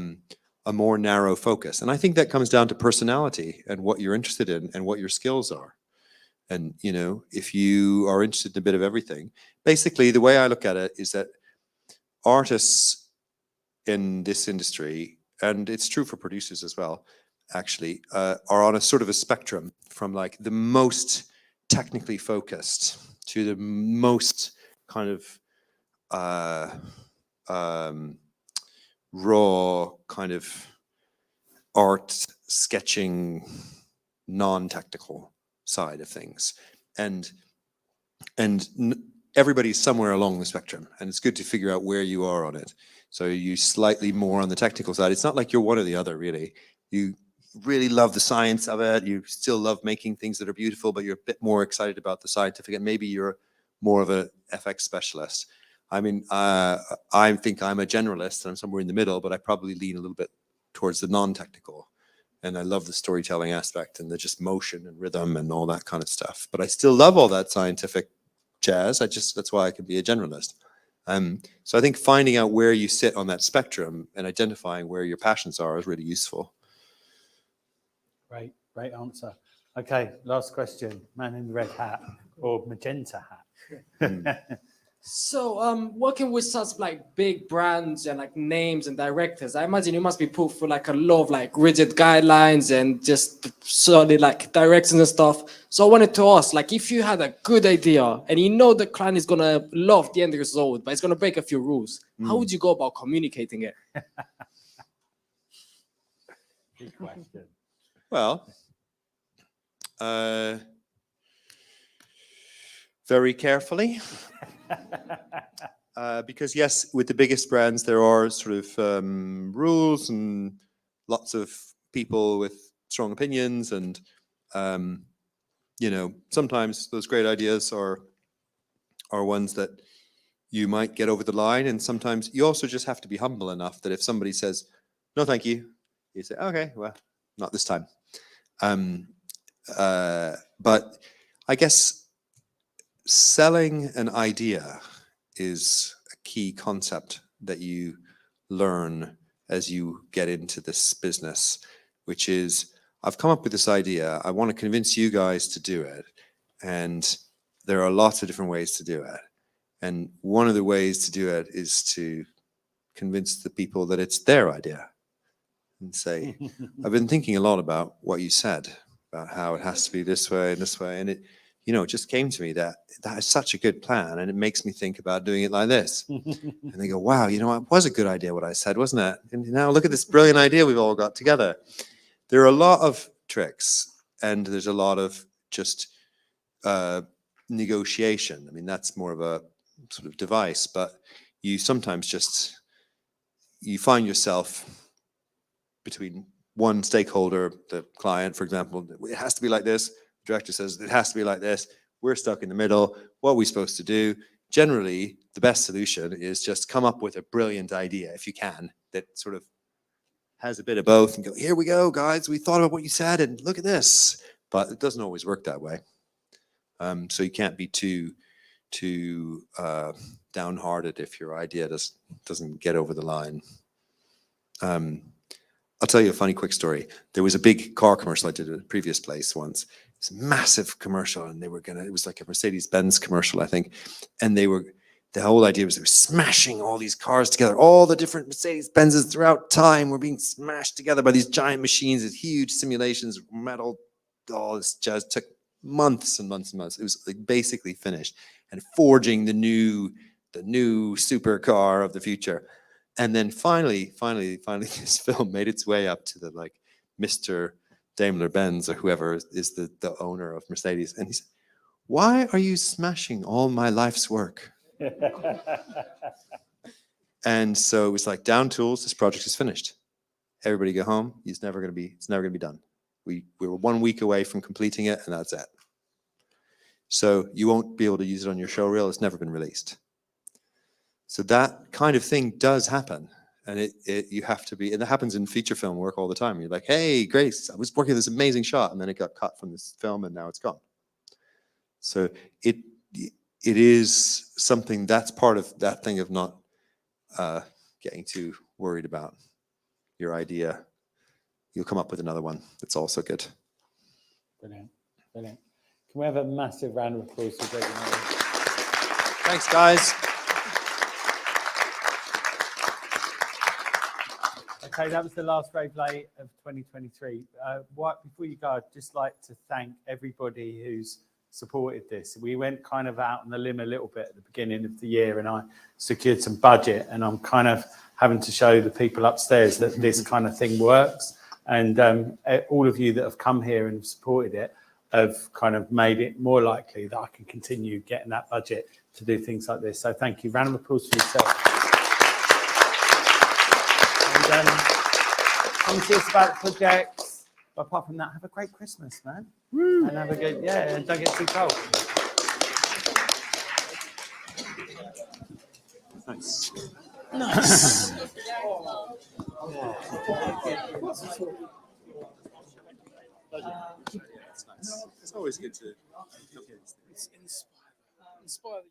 more narrow focus. And I think that comes down to personality and what you're interested in and what your skills are. And, if you are interested in a bit of everything, basically the way I look at it is that artists in this industry, and it's true for producers as well, actually, are on a sort of a spectrum from like the most technically focused to the most kind of raw kind of art sketching, non-technical side of things, and everybody's somewhere along the spectrum, and it's good to figure out where you are on it. So you slightly more on the technical side. It's not like you're one or the other, really. You really love the science of it. You still love making things that are beautiful, but you're a bit more excited about the scientific, and maybe you're more of a FX specialist. I mean, I think I'm a generalist and I'm somewhere in the middle, but I probably lean a little bit towards the non-technical. And I love the storytelling aspect and the just motion and rhythm and all that kind of stuff. But I still love all that scientific jazz. That's why I can be a generalist. So I think finding out where you sit on that spectrum and identifying where your passions are is really useful. Great answer. Okay, last question. Man in the red hat or magenta hat. So, working with such like big brands and like names and directors, I imagine you must be put through like a lot of like rigid guidelines and just solid like directions and stuff. So I wanted to ask, like, if you had a good idea and the client is gonna love the end result, but it's gonna break a few rules, how would you go about communicating it? Good question. Well, very carefully. Because yes, with the biggest brands, there are sort of rules and lots of people with strong opinions, and sometimes those great ideas are ones that you might get over the line, and sometimes you also just have to be humble enough that if somebody says no, thank you, you say okay, well, not this time. But I guess selling an idea is a key concept that you learn as you get into this business, which is, I've come up with this idea. I want to convince you guys to do it. And there are lots of different ways to do it. And one of the ways to do it is to convince the people that it's their idea and say, I've been thinking a lot about what you said, about how it has to be this way and this way. And it, you know, it just came to me that that is such a good plan. And it makes me think about doing it like this. And they go, wow, you know, it was a good idea what I said, wasn't it? And now look at this brilliant idea we've all got together. There are a lot of tricks and there's a lot of just negotiation. I mean, that's more of a sort of device, but you sometimes just, you find yourself between one stakeholder, the client, for example, it has to be like this. The director says it has to be like this. We're stuck in the middle. What are we supposed to do? Generally, the best solution is just come up with a brilliant idea, if you can, that sort of has a bit of both and go, here we go, guys. We thought about what you said and look at this. But it doesn't always work that way. So you can't be too downhearted if your idea doesn't get over the line. I'll tell you a funny quick story. There was a big car commercial I did at a previous place once. It's a massive commercial, and they were it was like a Mercedes-Benz commercial, I think. And the whole idea was they were smashing all these cars together. All the different Mercedes-Benzes throughout time were being smashed together by these giant machines, these huge simulations, metal, all this jazz. Took months and months and months. It was like basically finished and forging the new supercar of the future. And then finally, this film made its way up to the like Mr. Daimler-Benz or whoever is the owner of Mercedes. And he said, why are you smashing all my life's work? And so it was like, down tools, this project is finished. Everybody go home. It's never going to be done. We were 1 week away from completing it, and that's it. So you won't be able to use it on your show reel. It's never been released. So that kind of thing does happen. And you have to be, and that happens in feature film work all the time. You're like, hey, Grace, I was working this amazing shot, and then it got cut from this film, and now it's gone. So it is something that's part of that thing of not getting too worried about your idea. You'll come up with another one that's also good. Brilliant, brilliant. Can we have a massive round of applause for Greg? Thanks, guys. Okay, that was the last Rave Late of 2023. Before you go, I'd just like to thank everybody who's supported this. We went kind of out on the limb a little bit at the beginning of the year, and I secured some budget, and I'm kind of having to show the people upstairs that this kind of thing works. And all of you that have come here and supported it have kind of made it more likely that I can continue getting that budget to do things like this. So thank you. Round of applause for yourself. And come see us about the projects. But apart from that, have a great Christmas, man. And have a good, and don't get too cold. Nice. Nice. It's always good to Inspire.